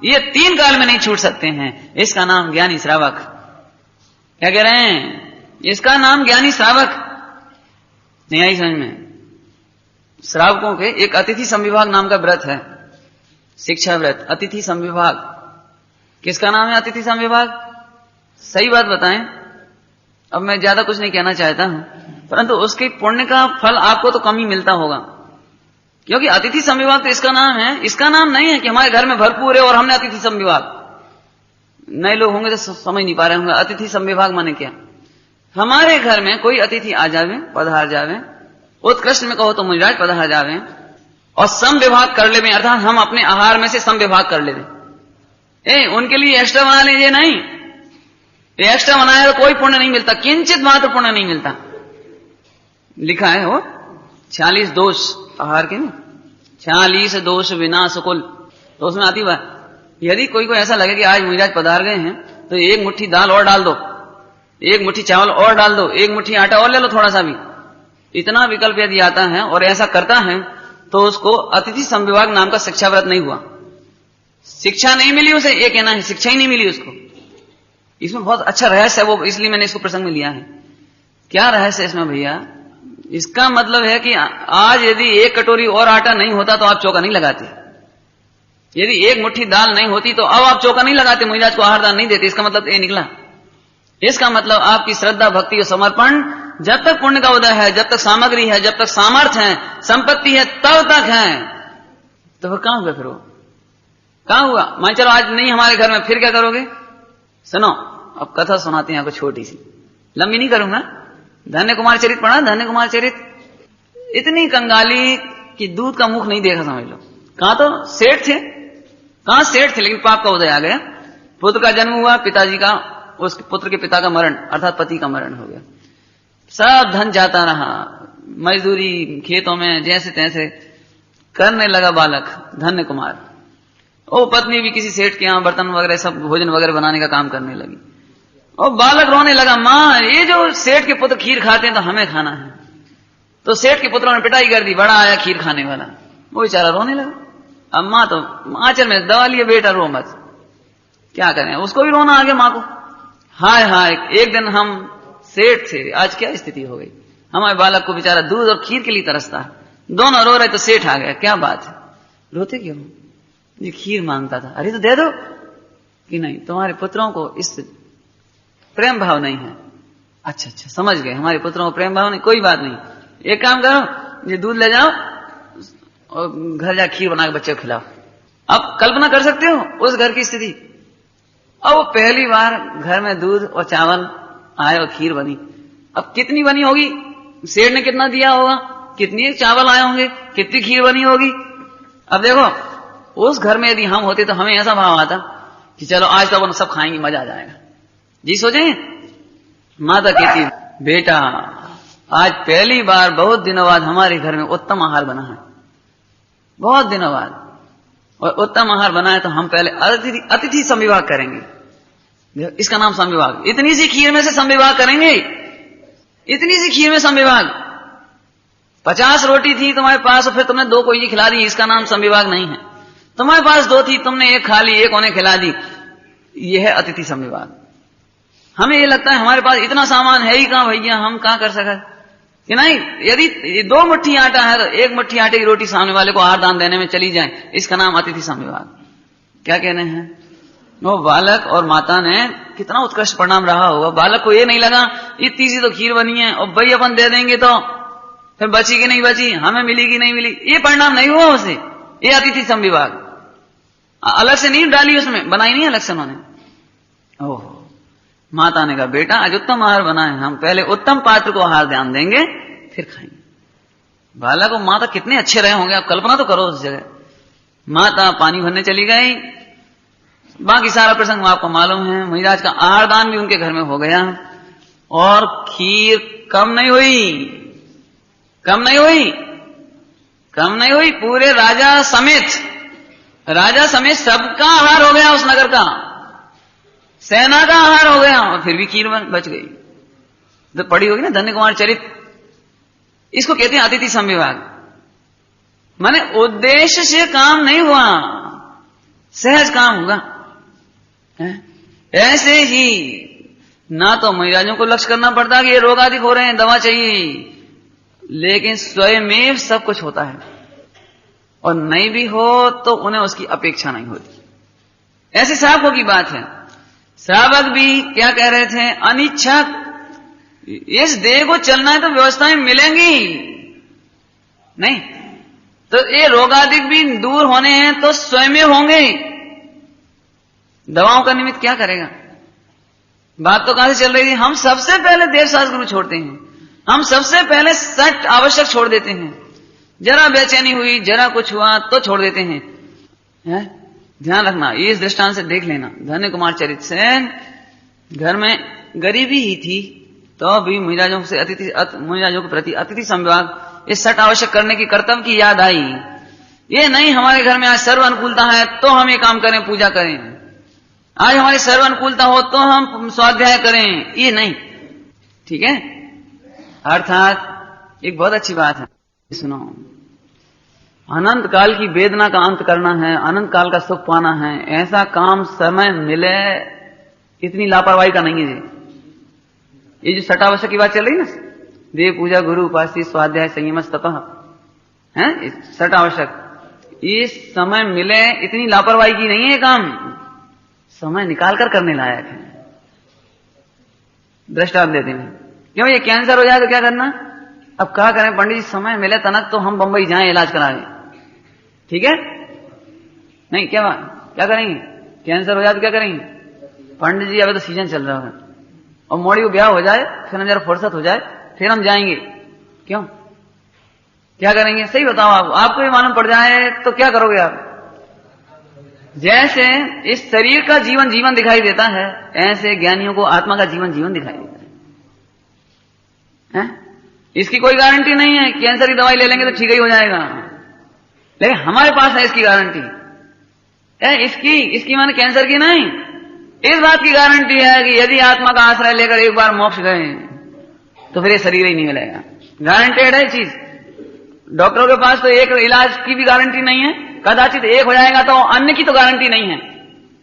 ये 3 काल में नहीं छूट सकते हैं। इसका नाम ज्ञानी श्रावक। क्या कह रहे हैं? इसका नाम ज्ञानी श्रावक। नहीं आई समझ में? श्रावकों के एक अतिथि संविभाग नाम का व्रत है, शिक्षा व्रत, अतिथि संविभाग। किसका नाम है अतिथि संविभाग? सही बात बताएं, अब मैं ज्यादा कुछ नहीं कहना चाहता हूं, परंतु उसके पुण्य का फल आपको तो कम ही मिलता होगा, क्योंकि अतिथि संविभाग तो इसका नाम है। इसका नाम नहीं है कि हमारे घर में भरपूर है और हमने अतिथि संविभाग। नए लोग होंगे तो समझ नहीं पा रहे होंगे अतिथि संविभाग माने क्या। हमारे घर में कोई अतिथि आ जावे, पधार जावे, उत्कृष्ट में कहो तो मुनिराज पधार जावे और सम विभाग कर ले, अर्थात हम अपने आहार में से सम विभाग कर ले। उनके लिए एक्स्ट्रा बना लीजिए, नहीं, एक्स्ट्रा बनाया तो कोई पुण्य नहीं मिलता, किंचित मात्र पुण्य नहीं मिलता। लिखा है वो 46 दोष आहार के, 46 दोष विनाश कुल, तो उसमें आती बात, यदि कोई को ऐसा लगे कि आज मुनिराज पधार गए हैं तो 1 मुट्ठी दाल और डाल दो, 1 मुट्ठी चावल और डाल दो, 1 मुट्ठी आटा और ले लो थोड़ा सा भी, इतना विकल्प यदि आता है और ऐसा करता है तो उसको अतिथि संविभाग नाम का शिक्षा व्रत नहीं हुआ, शिक्षा नहीं मिली उसे, ये कहना है शिक्षा ही नहीं मिली उसको। इसमें बहुत अच्छा रहस्य है वो, इसलिए मैंने इसको प्रसंग में लिया है। क्या रहस्य है इसमें भैया? इसका मतलब है कि आज यदि 1 कटोरी और आटा नहीं होता तो आप चौका नहीं लगाते, यदि 1 मुट्ठी दाल नहीं होती तो अब आप चौका नहीं लगाते, मुनिराज को आहार दान नहीं देते। इसका मतलब ये निकला, इसका मतलब आपकी श्रद्धा, भक्ति और समर्पण जब तक पुण्य का उदय है, जब तक सामग्री है, जब तक सामर्थ्य है, संपत्ति है, तब तक है। तो फिर कहां हुआ? फिर वो कहां हुआ? मान चलो आज नहीं हमारे घर में, फिर क्या करोगे? सुनो अब कथा सुनाते हैं आपको छोटी सी, लंबी नहीं करूंगा, धन्य कुमार चरित पढ़ा? धन्य कुमार चरित? इतनी कंगाली कि दूध का मुख नहीं देखा, समझ लो। कहां तो सेठ थे, कहां सेठ थे, लेकिन पाप का उदय आ गया। पुत्र का जन्म हुआ, पिताजी का, उस पुत्र के पिता का मरण अर्थात पति का मरण हो गया। सब धन जाता रहा, मजदूरी खेतों में जैसे तैसे करने लगा बालक धन्य कुमार। वो पत्नी भी किसी सेठ के यहाँ बर्तन वगैरह सब भोजन वगैरह बनाने का काम करने लगी। और बालक रोने लगा, माँ ये जो सेठ के पुत्र खीर खाते हैं तो हमें खाना है। तो सेठ के पुत्रों ने पिटाई कर दी, बड़ा आया खीर खाने वाला, वो बेचारा रोने लगा। अब माँ तो आंचल में दबा लिए, बेटा रो मत, क्या करें, उसको भी रोना आ गया माँ को। हाय हाय, एक दिन हम सेठ थे, आज क्या स्थिति हो गई। हमारे बालक को बेचारा दूध और खीर के लिए तरसता है, दोनों रो रहे तो सेठ आ गया, क्या बात है, रोते क्यों? ये खीर मांगता था। अरे तो दे दो। कि नहीं, तुम्हारे पुत्रों को इस प्रेम भाव नहीं है। अच्छा अच्छा, समझ गए, हमारे पुत्रों को प्रेम भाव नहीं, कोई बात नहीं, एक काम करो, ये दूध ले जाओ और घर जा खीर बना के बच्चे को खिलाओ। अब कल्पना कर सकते हो उस घर की स्थिति। अब वो पहली बार घर में दूध और चावल आए और खीर बनी। अब कितनी बनी होगी, सेठ ने कितना दिया होगा, कितनी चावल आए होंगे, कितनी खीर बनी होगी। अब देखो उस घर में यदि हम होते तो हमें ऐसा भाव आता कि चलो आज तो अपन सब खाएंगे, मजा आ जाएगा। जी सोचें, माता कहती बेटा आज पहली बार बहुत दिनों बाद हमारे घर में उत्तम आहार बना है, बहुत दिनों बाद, और उत्तम आहार बना है तो हम पहले अतिथि संविभाग करेंगे। इसका नाम संविभाग। इतनी सी खीर में से संविभाग करेंगे, इतनी सी खीर में संविभाग। 50 रोटी थी तुम्हारे पास और फिर तुमने 2 कोई खिला दी, इसका नाम संविभाग नहीं है। तुम्हारे पास 2 थी, तुमने 1 खा ली, 1 उन्हें खिला दी, यह है अतिथि संविभाग। हमें ये लगता है हमारे पास इतना सामान है ही कहां भैया, हम कहां कर सके कि नहीं। यदि 2 मुट्ठी आटा है तो 1 मुट्ठी आटे की रोटी सामने वाले को आहार दान देने में चली जाए, इसका नाम अतिथि संविभाग। क्या कहने हैं वो बालक और माता ने कितना उत्कृष्ट परिणाम रहा होगा। बालक को ये नहीं लगा इतनी सी तो खीर बनी है और भाई अपन दे देंगे तो फिर बची कि नहीं बची, हमें मिली कि नहीं मिली, ये परिणाम नहीं हुआ उसे। ये अतिथि संविभाग अलग से नहीं डाली, उसमें बनाई नहीं अलग से उन्होंने। ओह, माता ने कहा बेटा आज उत्तम आहार बना है, हम पहले उत्तम पात्र को आहार ध्यान देंगे फिर खाएंगे। बालक और माता कितने अच्छे रहे होंगे, आप कल्पना तो करो उस जगह। माता पानी भरने चली गई, बाकी सारा प्रसंग आपको मालूम है। महिराज का आहार दान भी उनके घर में हो गया और खीर कम नहीं हुई, कम नहीं हुई, कम नहीं हुई। पूरे राजा समेत सबका आहार हो गया, उस नगर का सेना का आहार हो गया, और फिर भी खीर बच गई। तो पढ़ी होगी ना धन्य कुमार चरित, इसको कहते हैं अतिथि संविभाग। माने उद्देश्य से काम नहीं हुआ, सहज काम हुआ। ऐसे ही ना तो महिराजों को लक्ष्य करना पड़ता कि ये रोग आदि हो रहे हैं, दवा चाहिए, लेकिन स्वयं सब कुछ होता है, और नहीं भी हो तो उन्हें उसकी अपेक्षा नहीं होती। ऐसे श्रावकों की बात है। श्रावक भी क्या कह रहे थे, अनिच्छक, इस देह को चलना है तो व्यवस्थाएं मिलेंगी नहीं, तो ये रोगादिक भी दूर होने हैं तो स्वयं होंगे। दवाओं का निमित्त क्या करेगा। बात तो कहां से चल रही थी, हम सबसे पहले देव शास्त्र गुरु छोड़ते हैं, हम सबसे पहले सट आवश्यक छोड़ देते हैं। जरा बेचैनी हुई, जरा कुछ हुआ तो छोड़ देते हैं, ध्यान रखना। इस दृष्टांत से देख लेना, धन्य कुमार चरित से घर में गरीबी ही थी तो भी मुनिराजों के प्रति अतिथि संविभाग, इस सट आवश्यक करने की कर्तव्य की याद आई। ये नहीं हमारे घर में आज सर्व अनुकूलता है तो हम ये काम करें, पूजा करें, आज हमारी सर्व अनुकूलता हो तो हम स्वाध्याय करें, ये नहीं, ठीक है। अर्थात एक बहुत अच्छी बात है, सुनो, अनंत काल की वेदना का अंत करना है, अनंत काल का सुख पाना है, ऐसा काम समय मिले इतनी लापरवाही का नहीं है जी। ये जो सटावश्यक की बात चल रही ना, देव पूजा, गुरु उपास्य, स्वाध्याय, संयम, तपः, है सटावश्यक, ये समय मिले इतनी लापरवाही की नहीं है काम, समय निकाल कर करने लायक है। दृष्टांत देते हैं, क्यों ये कैंसर हो जाए तो क्या करना, अब क्या करें पंडित जी, समय मिले तनक तो हम बंबई जाएं इलाज कराएं, ठीक है नहीं, क्या करेंगे, कैंसर हो जाए तो क्या करेंगे पंडित जी, अभी तो सीजन चल रहा है और मोड़ी को ब्याह हो जाए, फिर जरा फुर्सत हो जाए फिर हम जाएंगे। क्यों, क्या करेंगे? सही बताओ आप, आपको भी मालूम पड़ जाए तो क्या करोगे आप? जैसे इस शरीर का जीवन जीवन दिखाई देता है, ऐसे ज्ञानियों को आत्मा का जीवन जीवन दिखाई देता है? इसकी कोई गारंटी नहीं है, कैंसर की दवाई ले लेंगे तो ठीक ही हो जाएगा, लेकिन हमारे पास है इसकी गारंटी। इसकी माने कैंसर की नहीं, इस बात की गारंटी है कि यदि आत्मा का आश्रय लेकर एक बार मोक्ष गए तो फिर ये शरीर ही नहीं मिलेगा। गारंटेड है चीज। डॉक्टरों के पास तो एक इलाज की भी गारंटी नहीं है, कदाचित एक हो जाएगा तो अन्य की तो गारंटी नहीं है।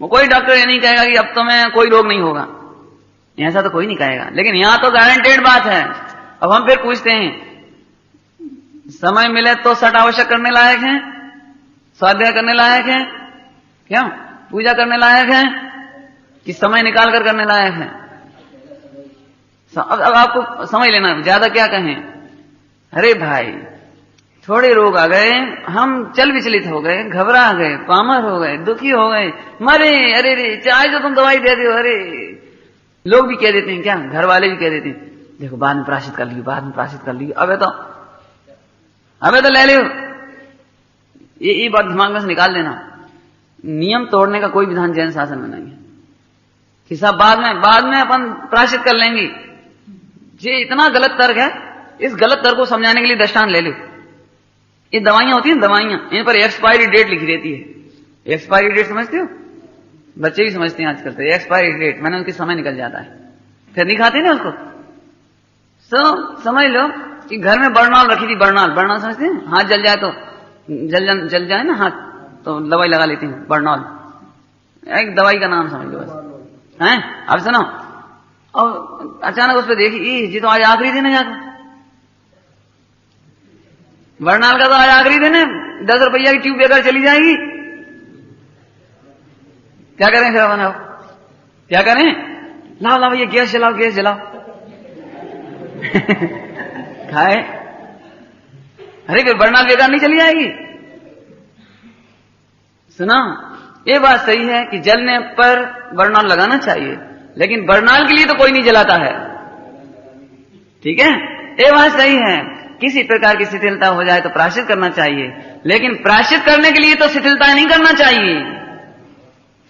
वो कोई डॉक्टर ये नहीं कहेगा कि अब तो मैं कोई रोग नहीं होगा, ऐसा तो कोई नहीं कहेगा, लेकिन यहां तो गारंटेड बात है। अब हम फिर पूछते हैं, समय मिले तो सट आवश्यक करने लायक है, स्वाध्याय करने लायक है, क्यों पूजा करने लायक है, कि समय निकाल कर करने लायक है? अब आपको समझ लेना, ज्यादा क्या कहें। अरे भाई थोड़े रोग आ गए, हम चल विचलित हो गए, घबरा गए, पामर हो गए, दुखी हो गए, मरे, अरे रे चाहे तो तुम दवाई दे दो, अरे लोग भी कह देते हैं, क्या घर वाले भी कह देते हैं, देखो बाद में प्रायश्चित कर लियो, बाद में प्रायश्चित कर लियो, अबे तो ले लियो। ये बात दिमाग में से निकाल देना। नियम तोड़ने का कोई विधान जैन शासन में नहीं है कि साहब बाद में अपन प्रायश्चित कर लेंगे। ये इतना गलत तर्क है, इस गलत तर्क को समझाने के लिए दृष्टांत ले लो। ये दवाइयां होती हैं, दवाइयां, इन पर एक्सपायरी डेट लिखी रहती है। एक्सपायरी डेट समझते हो? बच्चे भी समझते हैं आजकल तो, एक्सपायरी डेट मैंने उनकी समय निकल जाता है, फिर नहीं खाते ना उसको। समझ लो कि घर में बरनाल रखी थी, बरनाल समझते हैं? हाथ जल जाए तो जल जाए ना हाथ, तो दवाई लगा लेती हैं, बरनाल एक दवाई का नाम समझ लो बस। हैं अब सुनो, और अचानक उस पर देखी, जी तो आज आखिरी दिन है, जाकर बरनाल का तो आज आखिरी दिन है, 10 रुपया की ट्यूब लेकर चली जाएगी। क्या करें फिर अपन? क्या करें? लाओ भैया गैस जलाओ खाए। अरे फिर बरनाल बेकार नहीं चली जाएगी? सुना, ये बात सही है कि जलने पर बरनाल लगाना चाहिए, लेकिन बरनाल के लिए तो कोई नहीं जलाता है, ठीक है? ये बात सही है। किसी प्रकार की शिथिलता हो जाए तो प्रायश्चित करना चाहिए, लेकिन प्रायश्चित करने के लिए तो शिथिलता नहीं करना चाहिए।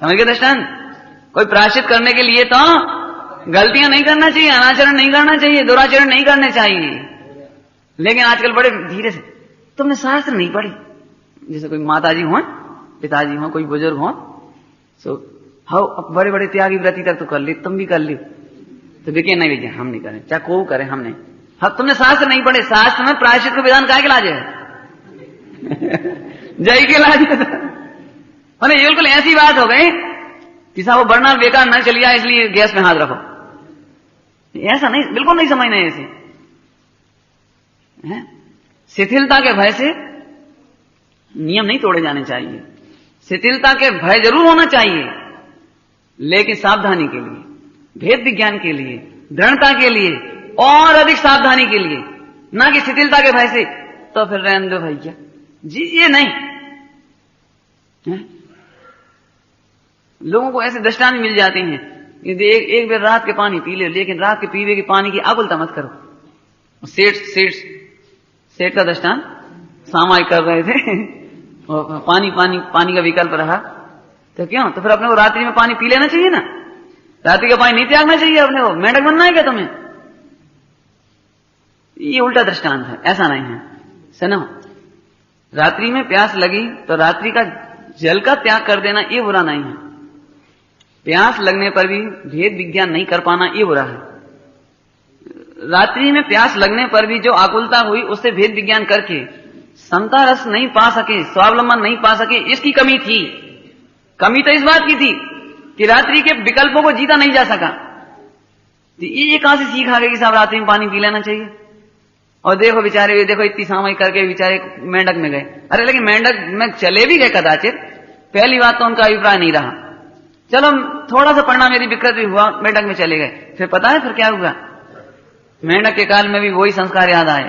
समझ गए दृष्टांत? कोई प्रायश्चित करने के लिए तो गलतियां नहीं करना चाहिए, अनाचरण नहीं करना चाहिए, दुराचरण नहीं करने चाहिए। लेकिन आजकल बड़े धीरे से, तुमने शास्त्र नहीं पढ़ी, जैसे कोई माताजी हो, पिताजी हो, कोई बुजुर्ग हो, सो हाउ बड़े बड़े त्यागी व्रति तक तो कर ली, तुम भी कर ली, तो देखिए नहीं भैया हम नहीं करें, चाहे को करे हम नहीं। हाँ तुमने शास्त्र नहीं पढ़े, शास्त्र में प्रायश्चित का विधान काहे के लाज है? जय के लाज है। ये बिल्कुल ऐसी बात हो गई कि साहब वो बरनाल बेकार न चलिया इसलिए गैस में हाथ रखो, ऐसा नहीं, बिल्कुल नहीं समझना है ऐसे। शिथिलता के भय से नियम नहीं तोड़े जाने चाहिए। शिथिलता के भय जरूर होना चाहिए, लेकिन सावधानी के लिए, भेद विज्ञान के लिए, दृढ़ता के लिए और अधिक सावधानी के लिए, ना कि शिथिलता के भय से तो फिर रहने दो भैया जी, ये नहीं है? लोगों को ऐसे दृष्टांत मिल जाते हैं कि एक बार रात के पानी पी ले, लेकिन रात के पीवे के पानी की आकुलता मत करो। सेठ का दृष्टांत सामायिक कर रहे थे और पानी का विकल्प रहा तो क्यों, तो फिर अपने को रात्रि में पानी पी लेना चाहिए ना, रात्रि का पानी नहीं त्यागना चाहिए अपने को। मेंढक बनना है क्या तुम्हें? ये उल्टा दृष्टांत है, ऐसा नहीं है। सुनो, रात्रि में प्यास लगी तो रात्रि का जल का त्याग कर देना ये बुरा नहीं है। प्यास लगने पर भी भेद विज्ञान नहीं कर पाना ये बुरा है। रात्रि में प्यास लगने पर भी जो आकुलता हुई उससे भेद विज्ञान करके समता रस नहीं पा सके, स्वावलंबन नहीं पा सके, इसकी कमी थी। कमी तो इस बात की थी कि रात्रि के विकल्पों को जीता नहीं जा सका। तो ये कहां से सीख आ गई कि साहब रात्रि में पानी पी लेना चाहिए? और देखो बेचारे, देखो इतनी सामयिक करके बेचारे मेंढक में गए। अरे लेकिन मेंढक में चले भी गए कदाचित, पहली बात तो उनका अभिप्राय नहीं रहा, चलो थोड़ा सा परिणाम यदि विकृत भी हुआ, मेंढक में चले गए। फिर पता है फिर क्या हुआ? मेंढक के काल में भी वही संस्कार याद आए,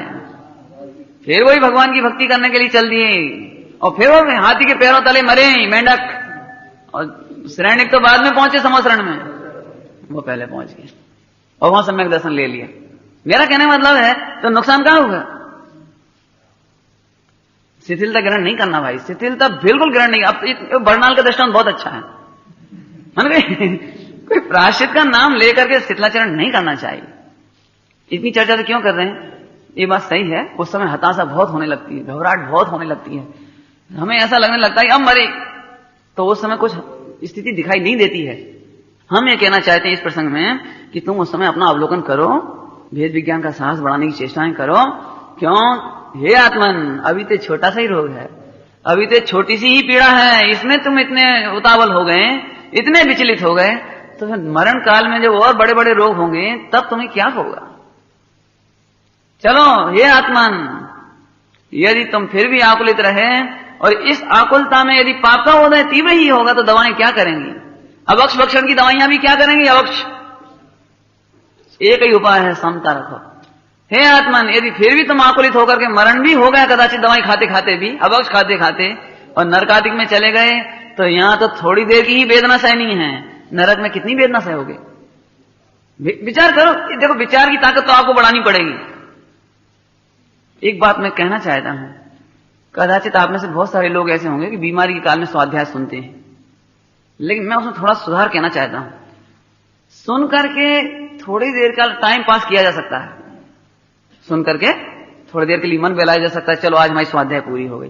फिर वही भगवान की भक्ति करने के लिए चल दिए, और फिर वो हाथी के पैरों तले मरे मेंढक। और श्रेणिक तो बाद में पहुंचे समोसरण में, वो पहले पहुंच गए और वहां सम्यक दर्शन ले लिया। मेरा कहने का मतलब है तो नुकसान कहां होगा? शिथिलता ग्रहण नहीं करना भाई, शिथिलता बिल्कुल ग्रहण नहीं। अब तो बरनाल का दृष्टांत बहुत अच्छा है, मान कोई प्रायश्चित का नाम लेकर के शिथिलाचरण नहीं करना चाहिए। इतनी चर्चा तो क्यों कर रहे हैं? ये बात सही है, उस समय हताशा बहुत होने लगती है, घबराहट बहुत होने लगती है, हमें ऐसा लगने लगता है कि अब मरे, तो उस समय कुछ स्थिति दिखाई नहीं देती है। हम ये कहना चाहते हैं इस प्रसंग में कि तुम उस समय अपना अवलोकन करो, भेद विज्ञान का साहस बढ़ाने की चेष्टाएं करो। क्यों? हे आत्मन, अभी तो छोटा सा ही रोग है, अभी तो छोटी सी ही पीड़ा है, इसमें तुम इतने उतावल हो गए, इतने विचलित हो गए, तो फिर मरण काल में जब और बड़े बड़े रोग होंगे तब तुम्हें क्या होगा? चलो हे आत्मन, यदि तुम फिर भी आकुलित रहे और इस आकुलता में यदि पाप का उदय तीव्र ही होगा तो दवाएं क्या करेंगी? अवक्ष भक्षण की दवाइयां भी क्या करेंगी? अवक्ष। एक ही उपाय है, समता रखो। हे आत्मन, यदि फिर भी तुम आकुलित होकर के मरण भी हो गया कदाचित दवाई खाते खाते भी, अवक्ष खाते खाते, और नरकादिक में चले गए, तो यहां तो थोड़ी देर की ही वेदना सहनी है, नरक में कितनी वेदना सहोगे? विचार करो। देखो, विचार की ताकत तो आपको बढ़ानी पड़ेगी। एक बात मैं कहना चाहता हूं, कदाचित आप में से बहुत सारे लोग ऐसे होंगे कि बीमारी के काल में स्वाध्याय सुनते हैं, लेकिन मैं उसमें थोड़ा सुधार कहना चाहता हूं। सुन करके थोड़ी देर का टाइम पास किया जा सकता है, सुन करके थोड़ी देर के लिए मन बहलाया जा सकता है, चलो आज हमारी स्वाध्याय पूरी हो गई।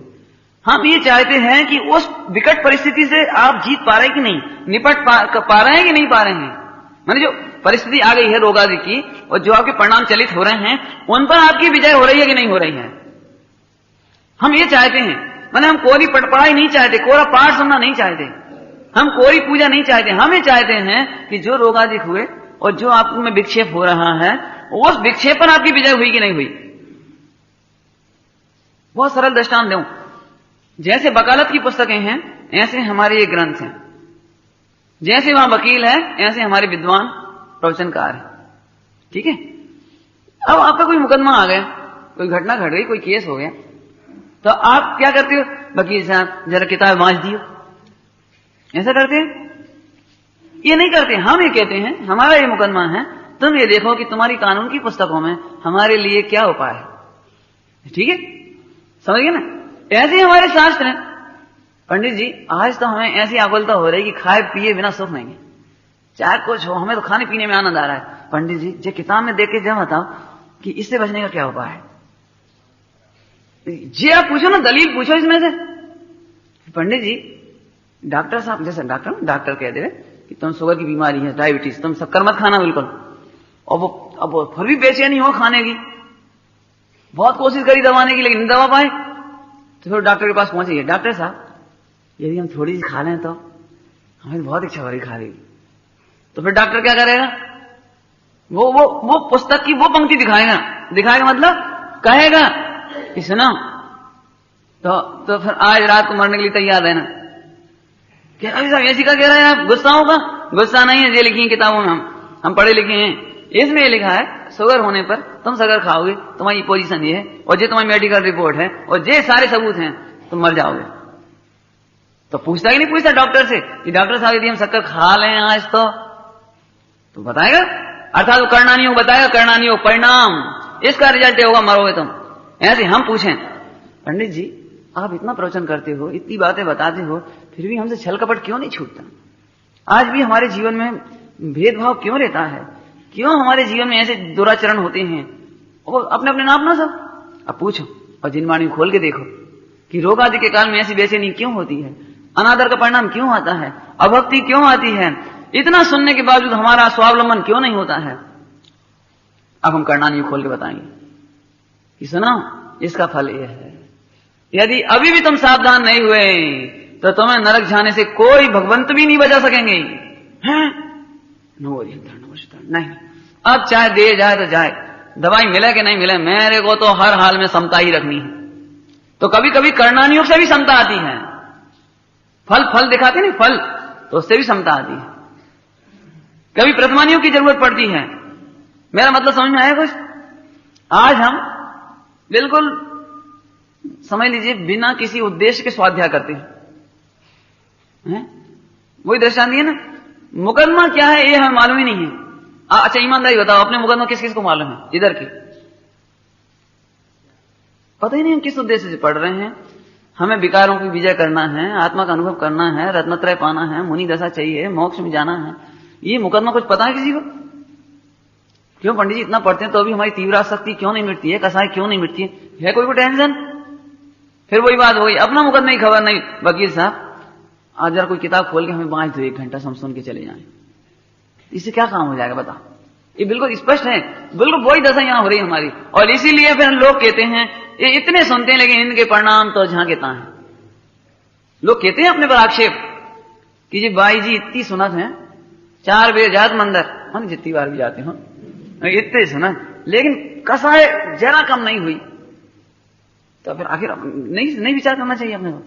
हम ये चाहते हैं कि उस विकट परिस्थिति से आप जीत पा रहे हैं कि नहीं, निपट पा रहे हैं कि नहीं पा रहे हैं। माने जो परिस्थिति आ गई है रोग आदि की, और जो आपके परिणाम चलित हो रहे हैं, उन पर आपकी विजय हो रही है कि नहीं हो रही है। हम ये चाहते हैं, माने हम कोरी पढ़ाई नहीं चाहते, कोरा पाठ सुनना नहीं चाहते, हम कोरी पूजा नहीं चाहते। हम ये चाहते हैं कि जो रोग आदि हुए और जो आप में विक्षेप हो रहा है, उस विक्षेप पर आपकी विजय हुई कि नहीं हुई। बहुत सरल दृष्टांत दूं, जैसे वकालत की पुस्तकें हैं ऐसे हमारे ये ग्रंथ हैं, जैसे वहां वकील है ऐसे हमारे विद्वान प्रवचनकार है। ठीक है, अब आपका कोई मुकदमा आ गया, कोई घटना घट गई, कोई केस हो गया, तो आप क्या करते हो? वकील साहब जरा किताब वांच दियो, ऐसा करते हैं? ये नहीं करते। हम ये कहते हैं हमारा ये मुकदमा है, तुम ये देखो कि तुम्हारी कानून की पुस्तकों में हमारे लिए क्या उपाय है। ठीक है, समझ गए ना? ऐसे ही हमारे शास्त्र हैं। पंडित जी, आज तो हमें ऐसी आकुलता हो रही कि खाए पिए बिना सुख नहीं है, चाहे कुछ हो, हमें तो खाने पीने में आनंद आ रहा है। पंडित जी, जो किताब में देख के जब बताओ कि इससे बचने का क्या उपाय है। जी आप पूछो ना, दलील पूछो इसमें से। पंडित जी, डॉक्टर साहब, जैसे डॉक्टर कह दे कि तुम शुगर की बीमारी है, डायबिटीज, तुम शक्कर मत खाना बिल्कुल, और वो फिर भी बेचैनी हो खाने की, बहुत कोशिश करी दबाने की लेकिन नहीं दबा पाए, तो फिर डॉक्टर के पास पहुंचे, डॉक्टर साहब यदि हम थोड़ी सी खा लें तो हमें बहुत इच्छा हो रही खा लेगी। तो फिर डॉक्टर क्या करेगा? वो पुस्तक की वो पंक्ति दिखाएगा मतलब कहेगा कि सुनो, तो फिर आज रात को मरने के लिए तैयार रहना। क्या साहब ऐसी का कह रहे हैं आप? गुस्सा होगा? गुस्सा नहीं है, ये लिखी है किताबों में, हम पढ़े लिखे हैं, इसमें ये लिखा है शुगर होने पर तुम शुगर खाओगे, तुम्हारी पोजीशन ये है, और ये तुम्हारी मेडिकल रिपोर्ट है, और ये सारे सबूत हैं, तुम मर जाओगे। तो पूछता कि नहीं पूछता डॉक्टर से कि डॉक्टर साहब यदि हम शक्कर खा लें आज तो बताएगा, अर्थात वो करना नहीं हो बताएगा, करना नहीं हो परिणाम इसका रिजल्ट होगा, मरोगे तुम। ऐसे हम पूछें, पंडित जी आप इतना प्रवचन करते हो, इतनी बातें बताते हो, फिर भी हमसे छल कपट क्यों नहीं छूटता? आज भी हमारे जीवन में भेदभाव क्यों रहता है? क्यों हमारे जीवन में ऐसे दुराचरण होते हैं? और अपने अपने नाम ना सब। अब पूछो और जिनवाणी खोल के देखो कि रोग आदि के काल में ऐसी बेचैनी क्यों होती है, अनादर का परिणाम क्यों आता है, अभक्ति क्यों आती है, इतना सुनने के बावजूद हमारा स्वावलंबन क्यों नहीं होता है। अब हम करना नहीं खोल के बताएंगे कि सुनो, इसका फल यह है, यदि अभी भी तुम सावधान नहीं हुए तो तुम्हें नरक जाने से कोई भगवंत भी नहीं बचा सकेंगे। हैं? नहीं, अब चाहे दे जाए तो जाए, दवाई मिले कि नहीं मिले, मेरे को तो हर हाल में समता ही रखनी है। तो कभी कभी करणानियों से भी समता आती है, फल दिखाते नहीं फल, तो उससे भी समता आती है। कभी प्रथमानियों की जरूरत पड़ती है। मेरा मतलब समझ में आया कुछ? आज हम बिल्कुल समझ लीजिए बिना किसी उद्देश्य के स्वाध्याय करते हैं, वही दृष्टांत दिए ना। मुकदमा क्या है ये हमें मालूम ही नहीं है, अच्छा ईमानदारी बताओ, अपने मुकदमा किस किस को मालूम है इधर की? पता ही नहीं हम किस उद्देश्य से पढ़ रहे हैं। हमें विकारों की विजय करना है, आत्मा का अनुभव करना है, रत्नत्रय पाना है, मुनि दशा चाहिए, मोक्ष में जाना है। ये मुकदमा कुछ पता है किसी को? क्यों पंडित जी इतना पढ़ते हैं तो अभी हमारी तीव्र आसक्ति क्यों नहीं मिटती है, कसाई क्यों नहीं मिटती है कोई को टेंशन? फिर वही बात हो गई, अपना मुकदमा ही खबर नहीं। वकील साहब आज जरा कोई किताब खोल के हमें बांध दो 1 घंटा से हम सुन के चले जाएं, इससे क्या काम हो जाएगा बता? ये बिल्कुल स्पष्ट है, बिल्कुल वही दशा यहां हो रही है हमारी। और इसीलिए फिर लोग कहते हैं ये इतने सुनते हैं लेकिन इनके परिणाम तो जहां के तहां है। लोग कहते हैं अपने पर आक्षेप कि जी भाई जी इतनी सुनत है, 4 बजे जात मंदिर, हम जितनी बार भी जाते हो इतने सुनत, लेकिन कसाय जरा कम नहीं हुई। तो फिर आखिर नहीं विचार करना चाहिए अपने को?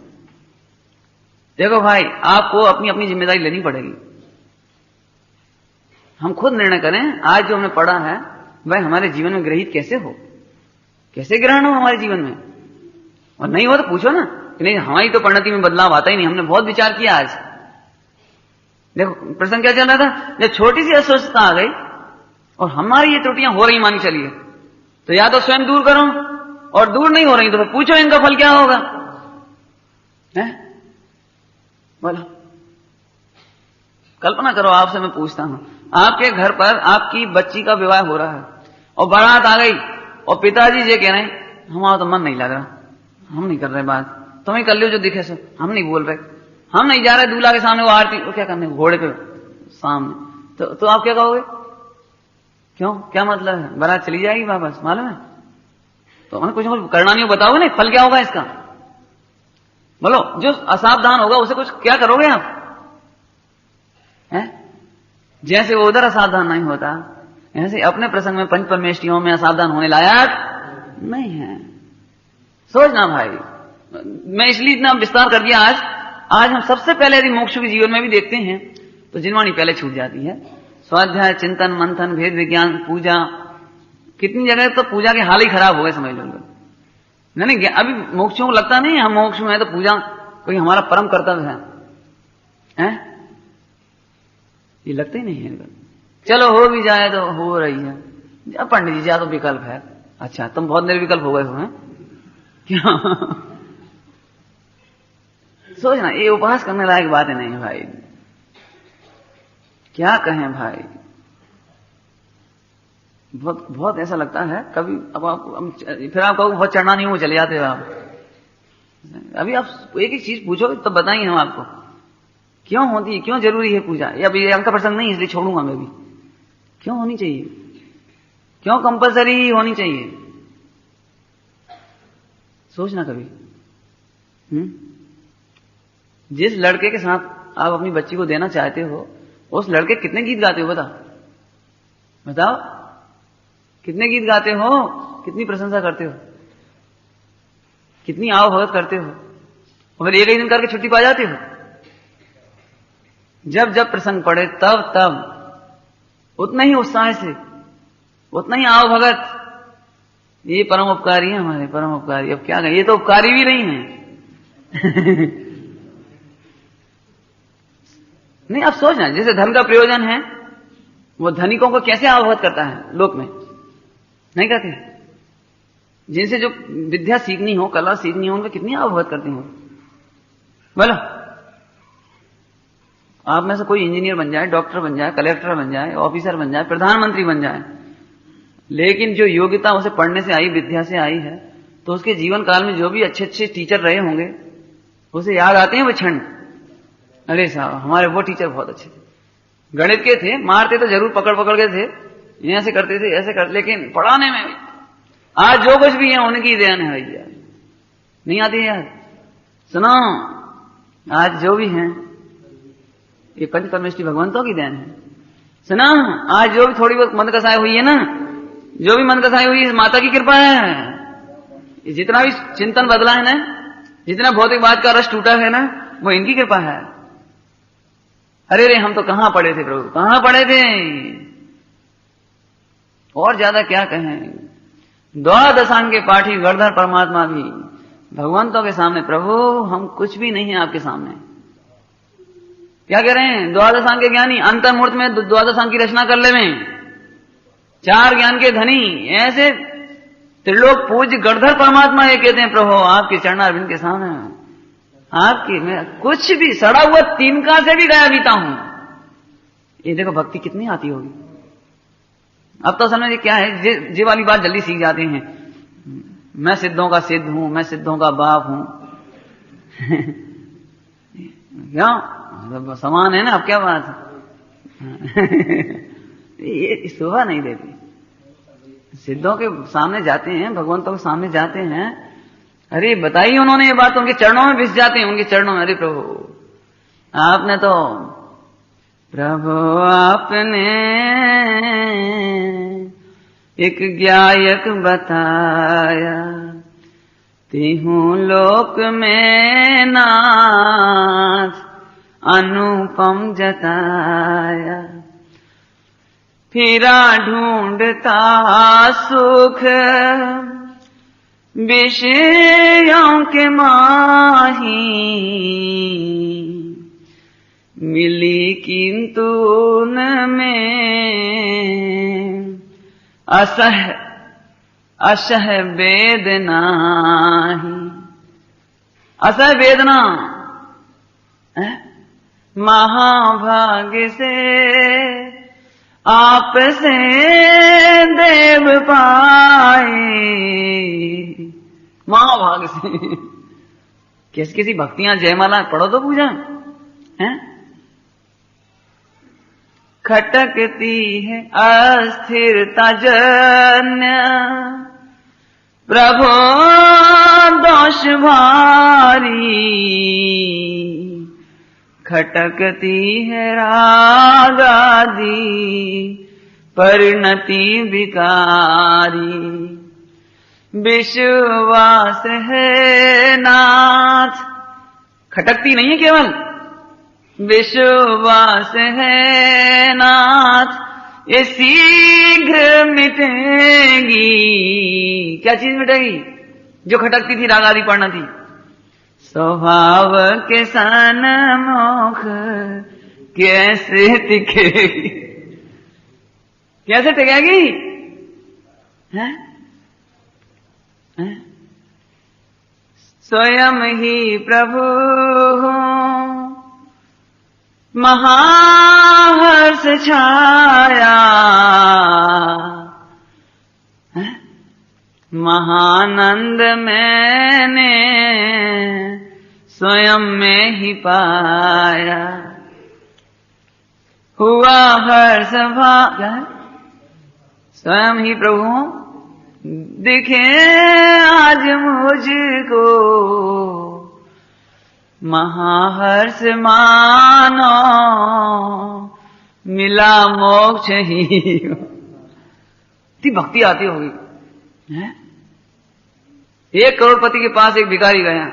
देखो भाई आपको अपनी अपनी जिम्मेदारी लेनी पड़ेगी। हम खुद निर्णय करें आज जो हमने पढ़ा है वह हमारे जीवन में ग्रहित कैसे हो, कैसे ग्रहण हो हमारे जीवन में। और नहीं हो तो पूछो ना कि नहीं हमारी तो परिणति में बदलाव आता ही नहीं, हमने बहुत विचार किया आज। देखो प्रसंग क्या चल रहा था, जब छोटी सी अस्वस्थता आ गई और हमारी ये त्रुटियां हो रही मानी चलिए, तो या तो स्वयं दूर करो, और दूर नहीं हो रही तो फिर पूछो इनका फल क्या होगा है? बोलो, कल्पना करो आपसे मैं पूछता हूं, आपके घर पर आपकी बच्ची का विवाह हो रहा है और बारात आ गई और पिताजी ये कह रहे हैं हमारा तो मन नहीं लग रहा, हम नहीं कर रहे बात, तुम्हें कर लो जो दिखे सो, हम नहीं बोल रहे, हम नहीं जा रहे दूल्हा के सामने वो आरती, वो क्या करने घोड़े पे सामने, तो आप क्या कहोगे? क्यों, क्या मतलब है? बारात चली जाएगी वापस, मालूम है? तो हमें कुछ करना नहीं हो, बताओगे नहीं फल क्या होगा इसका? बोलो, जो असावधान होगा उसे कुछ क्या करोगे आप? है जैसे वो उधर असावधान नहीं होता, ऐसे अपने प्रसंग में पंच परमेष्टियों में असावधान होने लायक नहीं है। सोचना भाई, मैं इसलिए इतना विस्तार कर दिया आज हम सबसे पहले यदि मोक्ष के जीवन में भी देखते हैं तो जिनवाणी पहले छूट जाती है। स्वाध्याय, चिंतन, मंथन, भेद विज्ञान, पूजा, कितनी जगह तो पूजा के हाल ही खराब हो गए समझ लो। नहीं अभी मोक्षों को लगता नहीं हम मोक्ष में है तो पूजा कोई हमारा परम कर्तव्य है? ये लगता ही नहीं है। चलो हो भी जाए तो हो रही है, अब पंडित जी या तो विकल्प है। अच्छा तुम बहुत निर्विकल्प हो गए हो हैं क्या? सोचना ये उपहास करने लायक बातें नहीं है भाई, क्या कहें भाई। बहुत बहुत ऐसा लगता है कभी, अब आप फिर आप कहो बहुत चढ़ना नहीं हो चले जाते हो आप। अभी आप एक चीज पूछोगे तो बताएंगे हम आपको क्यों होती है, क्यों जरूरी है पूजा। या अभी आपका प्रसंग नहीं इसलिए छोड़ूंगा मैं भी, क्यों होनी चाहिए, क्यों कंपलसरी होनी चाहिए, सोचना कभी। जिस लड़के के साथ आप अपनी बच्ची को देना चाहते हो उस लड़के कितने गीत गाते हो बताओ कितने गीत गाते हो, कितनी प्रशंसा करते हो, कितनी आओ भगत करते हो, और फिर एक ही दिन करके छुट्टी पा जाते हो। जब जब प्रसंग पड़े तब उतना ही उत्साह से, उतना ही आओ भगत। ये परम उपकारी है हमारे, परम उपकारी। अब क्या कहें, ये तो उपकारी भी नहीं है। नहीं अब सोचना, जैसे धन का प्रयोजन है वो धनिकों को कैसे अवगत करता है लोक में, नहीं कहते? जिनसे जो विद्या सीखनी हो, कला सीखनी हो, उनको कितनी अवगत करते हो। बोलो, आप में से कोई इंजीनियर बन जाए, डॉक्टर बन जाए, कलेक्टर बन जाए, ऑफिसर बन जाए, प्रधानमंत्री बन जाए, लेकिन जो योग्यता उसे पढ़ने से आई, विद्या से आई है, तो उसके जीवन काल में जो भी अच्छे अच्छे टीचर रहे होंगे उसे याद आते हैं वो क्षण, अरे साहब हमारे वो टीचर बहुत अच्छे थे, गणित के थे, मारते तो जरूर पकड़ पकड़ के थे, ऐसे करते थे ऐसे कर, लेकिन पढ़ाने में आज जो कुछ भी है उनकी देन है भैया। नहीं आती है यार? सुनो, आज जो भी है ये पंच परमेष्टि भगवंतों की देन है। सुना, आज जो भी थोड़ी बहुत मन कसाई हुई है ना, जो भी मन कसाई हुई है माता की कृपा है। जितना भी चिंतन बदला है ना, जितना भौतिकवाद का रस टूटा है ना, वो इनकी कृपा है। अरे रे हम तो कहां पढ़े थे प्रभु, कहां पढ़े थे। और ज्यादा क्या कहें, द्वादशांग के पाठी गणधर परमात्मा भी भगवंतों के सामने, प्रभु हम कुछ भी नहीं है आपके सामने। क्या कह रहे हैं, द्वादशांग के ज्ञानी अंतर्मूर्त में द्वादशांग की रचना कर ले में, चार ज्ञान के धनी, ऐसे त्रिलोक पूज्य गणधर परमात्मा ये कहते हैं प्रभु आपके चरणारविंद के सामने आपकी मैं कुछ भी सड़ा हुआ तिनका से भी गया बीता हूं। ये देखो भक्ति कितनी आती होगी। अब तो समझ क्या है, ये वाली बात जल्दी सीख जाते हैं, मैं सिद्धों का सिद्ध हूं, मैं सिद्धों का बाप हूं। क्यों समान है ना, अब क्या बात है। ये शोभा नहीं देती। सिद्धों के सामने जाते हैं, भगवंतों के सामने जाते हैं, अरे बताइए उन्होंने ये बात तो उनके चरणों में भिस जाते हैं, उनके चरणों में, अरे प्रभु आपने तो, प्रभु आपने एक गायक बताया, तिहूं लोक में नाथ अनुपम जताया, फिरा ढूंढता सुख विषयों के माही, मिली किंतु उनमें असह वेदना ही। असह वेदना महाभाग्य से आप से देव पाए, महाभाग्य से। किसी भक्तियां जयमाला पढ़ो तो पूजा है। खटकती है अस्थिरता जन्य प्रभो दोष भारी, खटकती है राग आदि परिणति विकारी, विश्वास है नाथ, खटकती नहीं है केवल, विश्वास है नाथ ये शीघ्र मिटेगी। क्या चीज मिटेगी? जो खटकती थी, राग आदि परिणति। स्वभाव के सन्मुख कैसे टिकेगी, कैसे टिकेगी? स्वयं ही प्रभु महाहर्ष छाया, महानंद मैंने स्वयं में ही पाया, हुआ हर्ष क्या है? स्वयं ही प्रभु दिखे आज मुझको, महाहर्ष मानो मिला मोक्ष ही। इतनी भक्ति आती होगी। 1 करोड़पति के पास एक भिखारी गया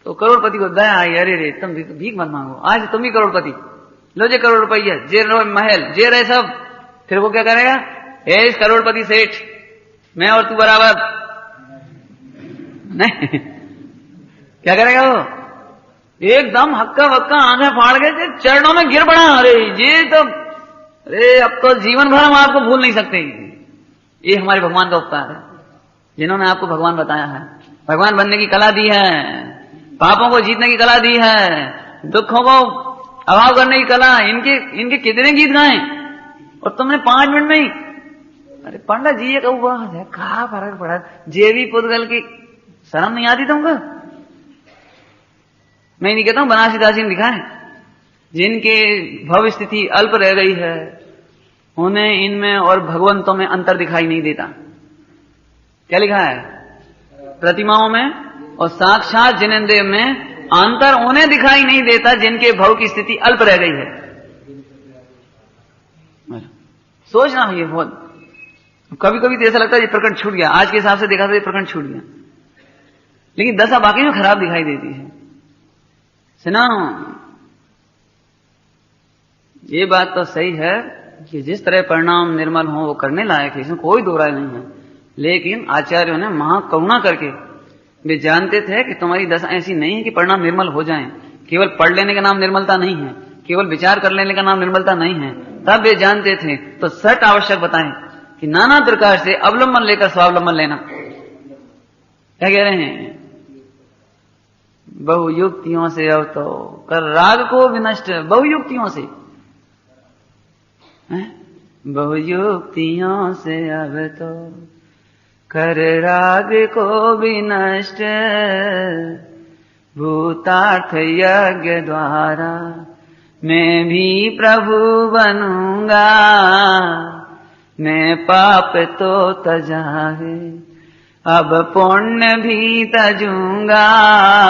तो करोड़पति को दया आई, अरे रे तुम भीख मत मांगो, आज तुम ही करोड़पति, लो जे करोड़ रुपया, जे लो महल, जे रहे सब। फिर वो क्या करेगा? इस करोड़पति सेठ, मैं और तू बराबर नहीं। क्या करेगा वो? एकदम हक्का वक्का आंखें फाड़ के चरणों में गिर पड़ा। अरे ये तो, अरे अब तो जीवन भर हम आपको भूल नहीं सकते। ये हमारे भगवान का उपकार है, जिन्होंने आपको भगवान बताया है, भगवान बनने की कला दी है, पापों को जीतने की कला दी है, दुखों को अभाव करने की कला। इनके कितने गीत गाए और तुमने 5 मिनट में ही। अरे पंडित जी ये कहूँ कहा फर्क पड़ा, जेवी पुद्गल की शर्म नहीं आती तुमको? मैं नहीं कहता हूं बनारसी दासी ने लिखा है, जिनके भव स्थिति अल्प रह गई है उन्हें इनमें और भगवंतों में अंतर दिखाई नहीं देता। क्या लिखा है? प्रतिमाओं में और साक्षात जिनेंद्रिय में अंतर उन्हें दिखाई नहीं देता जिनके भव की स्थिति अल्प रह गई है। सोचना ये बहुत, कभी कभी तो ऐसा लगता है ये प्रकरण छूट गया, आज के हिसाब से देखा तो ये प्रकरण छूट गया, लेकिन दशा बाकी में खराब दिखाई देती है। सुना, ये बात तो सही है कि जिस तरह परिणाम निर्मल हो वो करने लायक है, इसमें कोई दो राय नहीं है। लेकिन आचार्यों ने महाकरुणा करके, वे जानते थे कि तुम्हारी दशा ऐसी नहीं है कि परिणाम निर्मल हो जाएं। केवल पढ़ लेने का नाम निर्मलता नहीं है, केवल विचार कर लेने का नाम निर्मलता नहीं है। तब वे जानते थे तो सट आवश्यक बताएं कि नाना प्रकार से अवलंबन लेकर स्वावलंबन लेना। क्या कह रहे हैं? बहुयुक्तियों से अब तो कर राग को विनष्ट, बहुयुक्तियों से, बहुयुक्तियों से अब तो कर राग को विनष्ट, भूतार्थ यज्ञ द्वारा मैं भी प्रभु बनूंगा, मैं पाप तो तजावे अब पुण्य भी तजूंगा,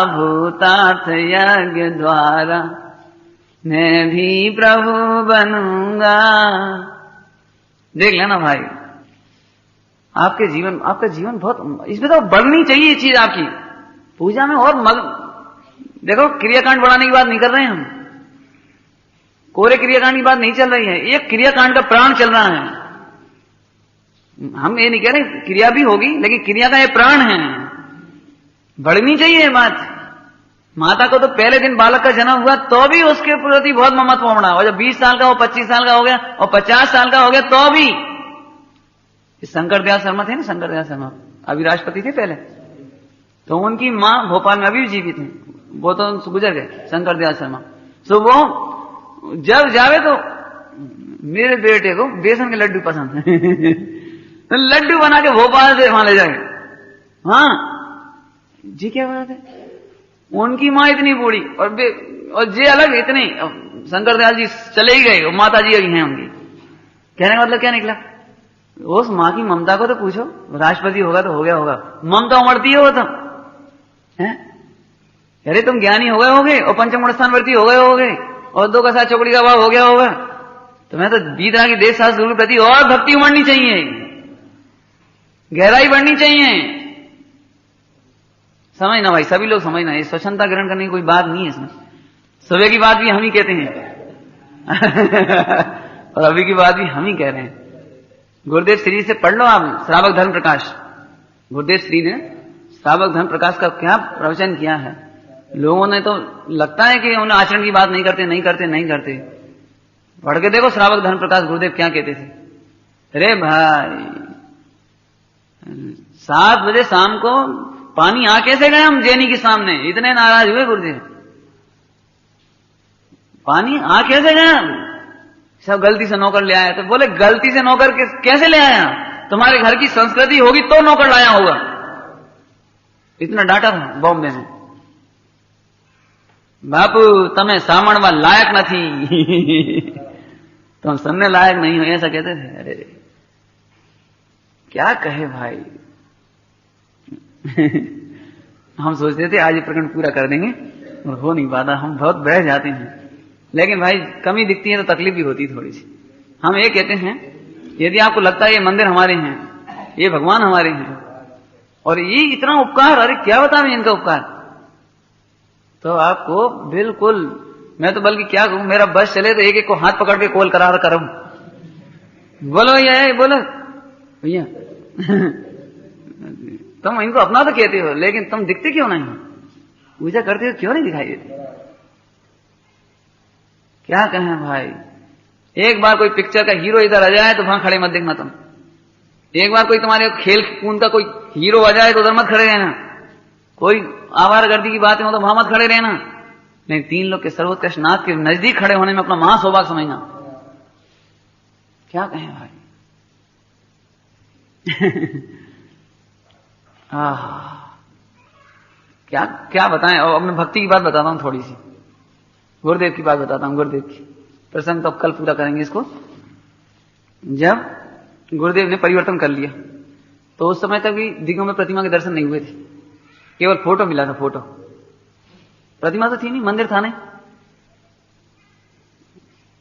भूतार्थ यज्ञ द्वारा मैं भी प्रभु बनूंगा। देख लेना भाई, आपका जीवन बहुत, इसमें तो बढ़नी चाहिए ये चीज आपकी पूजा में। और देखो, क्रियाकांड बढ़ाने की बात नहीं कर रहे हैं हम, कोरे क्रियाकांड की बात नहीं चल रही है, ये क्रियाकांड का प्राण चल रहा है। हम ये नहीं कह रहे क्रिया भी होगी, लेकिन क्रिया का ये प्राण है, बढ़नी चाहिए ये बात। माता को तो पहले दिन बालक का जन्म हुआ तो भी उसके प्रति बहुत ममत्व होना, और जब 20 साल का हो, 25 साल का हो गया और 50 साल का हो गया तो भी। शंकर दयाल शर्मा थे ना, शंकर दयाल शर्मा अभी राष्ट्रपति थे पहले, तो उनकी माँ भोपाल में अभी जीवित है, वो तो गुजर गए, शंकर दयाल शर्मा। तो वो जब जावे तो मेरे बेटे को बेसन के लड्डू पसंद है तो लड्डू बना के भोपाल से वहां ले जाएंगे। हाँ जी, क्या बात है। उनकी माँ इतनी बूढ़ी और जे अलग इतनी, शंकर दयाल जी चले ही गए और माता जी अभी हैं उनकी। कहने का मतलब क्या निकला? उस माँ की ममता को तो पूछो, राष्ट्रपति होगा तो हो गया होगा, ममता उमड़ती है वो तो है। अरे तुम ज्ञानी हो गए होगे और पंचम गुण स्थान वर्ती हो गए होगे और 2 का 7 चौकड़ी का भाव हो गया होगा, तुम्हें तो बीत रहा कि देश शास्त्र गुरु के प्रति और भक्ति उमड़नी चाहिए, गहराई बढ़नी चाहिए। समझना भाई, सभी लोग समझना, ये स्वच्छंदता ग्रहण करने की कोई बात नहीं है इसमें। सुबह की बात भी हम ही कहते हैं और अभी की बात भी हम ही कह रहे हैं। गुरुदेव श्री से पढ़ लो आप, श्रावक धर्म प्रकाश। गुरुदेव श्री ने श्रावक धर्म प्रकाश का क्या प्रवचन किया है। लोगों ने तो लगता है कि उन्हें आचरण की बात नहीं करते। पढ़ के देखो श्रावक धर्म प्रकाश गुरुदेव क्या कहते थे। अरे भाई 7 बजे शाम को पानी आ कैसे गए हम जेनी के सामने, इतने नाराज हुए गुरुदेव। पानी आ कैसे गए? सब गलती से नौकर ले आया। तो बोले गलती से नौकर कैसे ले आया? तुम्हारे घर की संस्कृति होगी तो नौकर लाया होगा। इतना डांटा था बॉम्बे में, बापू तमें सामणवा लायक नहीं तुम सुनने लायक नहीं हो, ऐसा कहते थे। अरे क्या कहे भाई हम सोचते थे आज ये प्रकरण पूरा कर देंगे और हो नहीं पाता, हम बहुत बैठ जाते हैं। लेकिन भाई कमी दिखती है तो तकलीफ भी होती है थोड़ी सी। हम ये कहते हैं यदि आपको लगता है ये मंदिर हमारे हैं, ये भगवान हमारे हैं और ये इतना उपकार, अरे क्या बताएं इनका उपकार, तो आपको बिल्कुल, मैं तो बल्कि क्या कहूं, मेरा बस चले तो एक एक को हाथ पकड़ के कॉल करा करूं, बोलो भैया, बोलो भैया तुम इनको अपना तो कहते हो लेकिन तुम दिखते क्यों नहीं? पूजा करते हो क्यों नहीं दिखाई देते? क्या कहें भाई, एक बार कोई पिक्चर का हीरो इधर आ जाए तो वहां खड़े मत देखना तुम। एक बार कोई तुम्हारे खेल कूद का कोई हीरो आ जाए तो उधर मत खड़े रहना। कोई आवारागर्दी की बातें हो तो वहां मत खड़े रहना। नहीं, 3 लोग के सर्वोत्कृष्ट नाथ के नजदीक खड़े होने में अपना महा सौभाग्य समझना। क्या कहें भाई क्या क्या बताएं। और अब मैं भक्ति की बात बताता हूं, थोड़ी सी गुरुदेव की बात बताता हूं। गुरुदेव की प्रसंग तो अब कल पूरा करेंगे इसको। जब गुरुदेव ने परिवर्तन कर लिया तो उस समय तक भी दिग्गों में प्रतिमा के दर्शन नहीं हुए थे, केवल फोटो मिला था। फोटो, प्रतिमा तो थी नहीं, मंदिर था नहीं।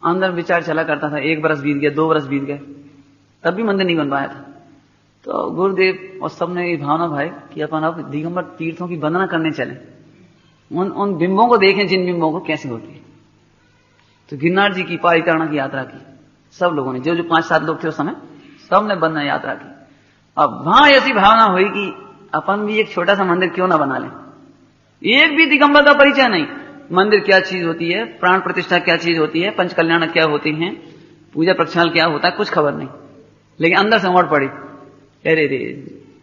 अंदर विचार चला करता था, 1 बरस बीत गया, 2 बरस बीत गए, तब भी मंदिर नहीं बन पाया था। तो गुरुदेव और सबने ये भावना भाई कि अपन अब दिगंबर तीर्थों की वंदना करने चले, उन बिंबों को देखें जिन बिंबों को कैसे होती है। तो गिरनार जी की परिक्रमा की यात्रा की सब लोगों ने, जो 5-7 लोग थे उस समय, सब ने वंदना यात्रा की। अब वहां ऐसी भावना हुई कि अपन भी एक छोटा सा मंदिर क्यों ना बना लें। एक भी दिगंबर का परिचय नहीं, मंदिर क्या चीज होती है, प्राण प्रतिष्ठा क्या चीज होती है, पंच कल्याण क्या होती हैं, पूजा प्रक्षाल क्या होता है, कुछ खबर नहीं। लेकिन अंदर से उमड़ पड़ी, अरे रे,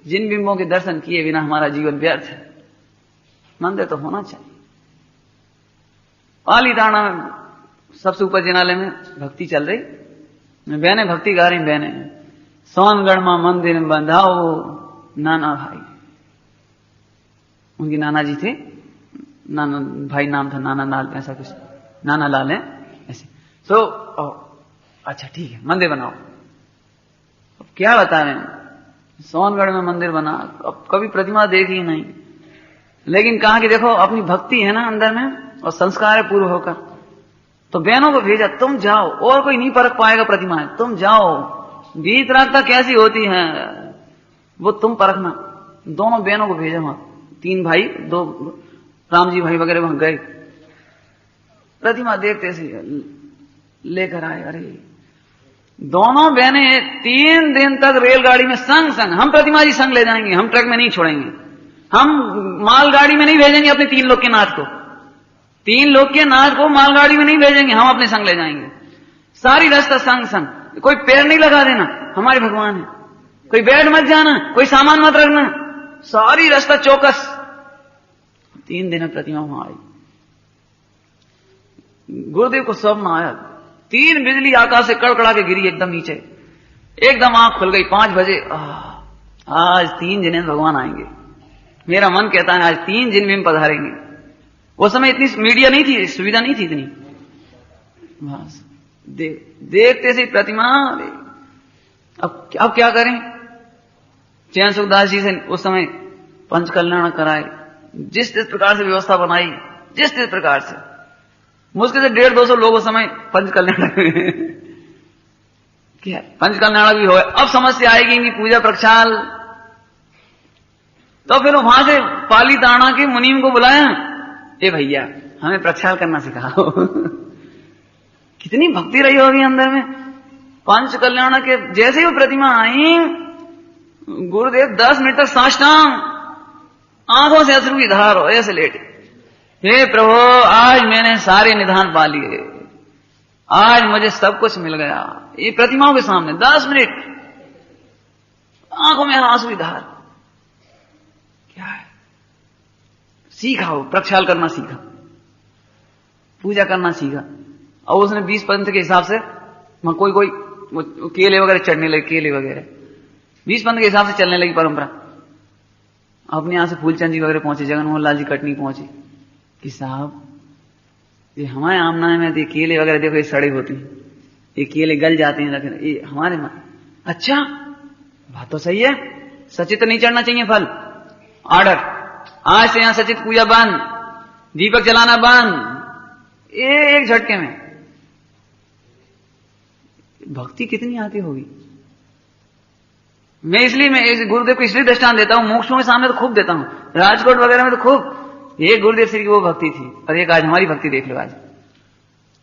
जिन बिंबों के दर्शन किए बिना हमारा जीवन व्यर्थ है, मंदिर तो होना चाहिए। पालीताना में सबसे ऊपर जिनालय में भक्ति चल रही, बहने भक्ति गा रही, बहने सोनगढ़ में मंदिर बंधाओ नाना भाई। उनके नाना जी थे, नाना भाई नाम था, नाना लाल ऐसा कुछ, नाना लाल है ऐसे। तो अच्छा ठीक है, मंदिर बनाओ। अब क्या बता रहे हैं, सोनगढ़ में मंदिर बना, अब कभी प्रतिमा देखी नहीं, लेकिन कहा कि देखो अपनी भक्ति है ना अंदर में और संस्कार है पूर्व होकर, तो बहनों को भेजा, तुम जाओ, और कोई नहीं परख पाएगा प्रतिमाएं, तुम जाओ, वीतरागता कैसी होती है वो तुम परखना। दोनों बहनों को भेजा वहां, 3 भाई, 2 राम जी भाई वगैरह वहां गए, प्रतिमा देखते से लेकर आए। अरे दोनों बहनें 3 दिन तक रेलगाड़ी में संग संग, हम प्रतिमा जी संग ले जाएंगे, हम ट्रक में नहीं छोड़ेंगे, हम मालगाड़ी में नहीं भेजेंगे अपने 3 लोग के नाथ को, 3 लोग के नाथ को मालगाड़ी में नहीं भेजेंगे, हम अपने संग ले जाएंगे। सारी रास्ता संग संग, कोई पैर नहीं लगा देना, हमारे भगवान है, कोई बैठ मत जाना, कोई सामान मत रखना, सारी रास्ता चौकस। 3 दिन में प्रतिमा वहां आई। गुरुदेव को स्वप्न आया, 3 बिजली आकाश से कड़कड़ा के गिरी एकदम नीचे, एकदम आंख खुल गई। 5 बजे आज 3 जिनेन्द्र भगवान आएंगे। मेरा मन कहता है आज 3 जिन में पधारेंगे। उस समय इतनी मीडिया नहीं थी, सुविधा नहीं थी इतनी। बस देखते से प्रतिमा, अब क्या करें। चैन सुखदास जी से उस समय पंच कल्याण कराए, जिस प्रकार से व्यवस्था बनाई, जिस प्रकार से, मुश्किल से 150-200 लोग उस समय पंच कल्याण क्या पंच कल्याण भी हो गए। अब समस्या आएगी इनकी पूजा प्रक्षाल, तो फिर वहां से पालीताना के मुनीम को बुलाया, ए भैया हमें प्रक्षाल करना सिखाओ। कितनी भक्ति रही होगी अंदर में। पंच कल्याण के जैसे ही वो प्रतिमा आई, गुरुदेव 10 मिनट तक साष्टांग, आंखों से अश्रु की धार हो, ऐसे लेटे, हे प्रभु आज मैंने सारे निधान पा लिए, आज मुझे सब कुछ मिल गया। ये प्रतिमाओं के सामने 10 मिनट आंखों में आंसू की धार। क्या है, सीखा हो, प्रक्षाल करना सीखा, पूजा करना सीखा। और उसने 20 पंथ के हिसाब से कोई केले वगैरह चढ़ने लगे, केले वगैरह 20 पंथ के हिसाब से चलने लगी परंपरा। अपने यहां से फूलचंद जी वगैरह पहुंचे, जगनमोहन लाल जी कटनी पहुंचे कि साहब ये हमारे आमना में ये केले वगैरह देखो, ये सड़े होते हैं, ये केले गल जाते हैं, रखे ये हमारे में। अच्छा बात तो सही है, सचित नहीं चढ़ना चाहिए फल। ऑर्डर, आज से यहां सचित पूजा बंद, दीपक जलाना बंद, एक झटके में। भक्ति कितनी आती होगी। मैं गुरुदेव को इसलिए दृष्टांत देता हूं, मोक्षों के सामने तो खूब देता हूं, राजकोट वगैरह में तो खूब। ये गुरुदेव श्री की वो भक्ति थी, और एक आज हमारी भक्ति देख लो। आज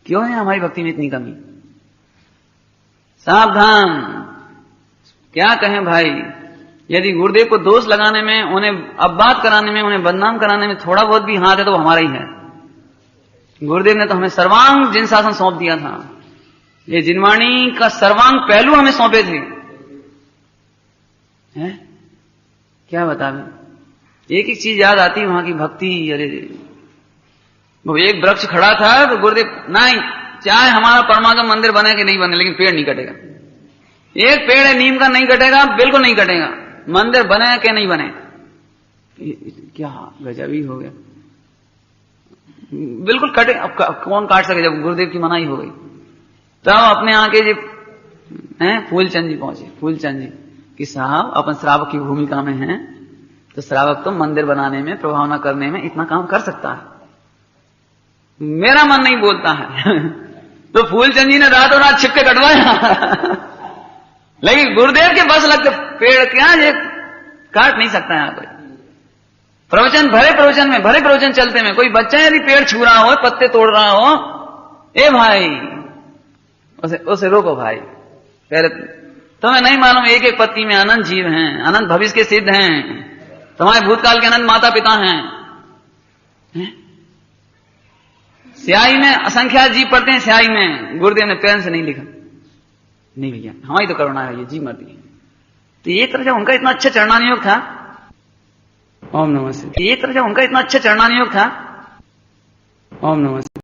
क्यों है हमारी भक्ति में इतनी कमी। सावधान, क्या कहें भाई, यदि गुरुदेव को दोष लगाने में, उन्हें अपबात कराने में, उन्हें बदनाम कराने में थोड़ा बहुत भी हाथ है तो वो हमारा ही है। गुरुदेव ने तो हमें सर्वांग जिन शासन सौंप दिया था, ये जिनवाणी का सर्वांग पहलू हमें सौंपे थे। है? क्या बता मैं, एक एक चीज याद आती है वहां की भक्ति। अरे वो एक वृक्ष खड़ा था तो गुरुदेव, नहीं चाहे हमारा परमागम मंदिर बने कि नहीं बने, लेकिन पेड़ नहीं कटेगा। एक पेड़ है नीम का, नहीं कटेगा, बिल्कुल नहीं कटेगा, मंदिर बने कि नहीं बने। क्या गजब ही हो गया, बिल्कुल कटे। अब कौन काट सके, जब गुरुदेव की मनाही हो गई। तब अपने आके जी फूलचंद जी पहुंचे, फूलचंद जी कि साहब अपन श्रावक की भूमिका में हैं, तो श्रावक तो मंदिर बनाने में, प्रभावना करने में इतना काम कर सकता है, मेरा मन नहीं बोलता है। तो फूलचंद जी ने रातों रात छिपके कटवाया। लेकिन गुरुदेव के बस लगते पेड़ क्या ये काट नहीं सकता है कोई। प्रवचन भरे प्रवचन में, भरे प्रवचन चलते में कोई बच्चा यदि पेड़ छू रहा हो, पत्ते तोड़ रहा हो, ए भाई उसे रोको भाई। पहले तुम्हें नहीं मालूम एक एक पत्ती में अनंत जीव हैं, अनंत भविष्य के सिद्ध हैं, तुम्हारे भूतकाल के अनंत माता पिता हैं। स्याही में असंख्यात जीव पढ़ते हैं, स्याही में गुरुदेव ने पेन से नहीं लिखा, नहीं भैया हमारी तो करुणा है, ये जी मर दी। तो ये तरह उनका इतना अच्छा चरणानियोग था, ओम नमः शिवाय, ये तरह उनका इतना अच्छा चरणानियोग था, ओम नमः शिवाय।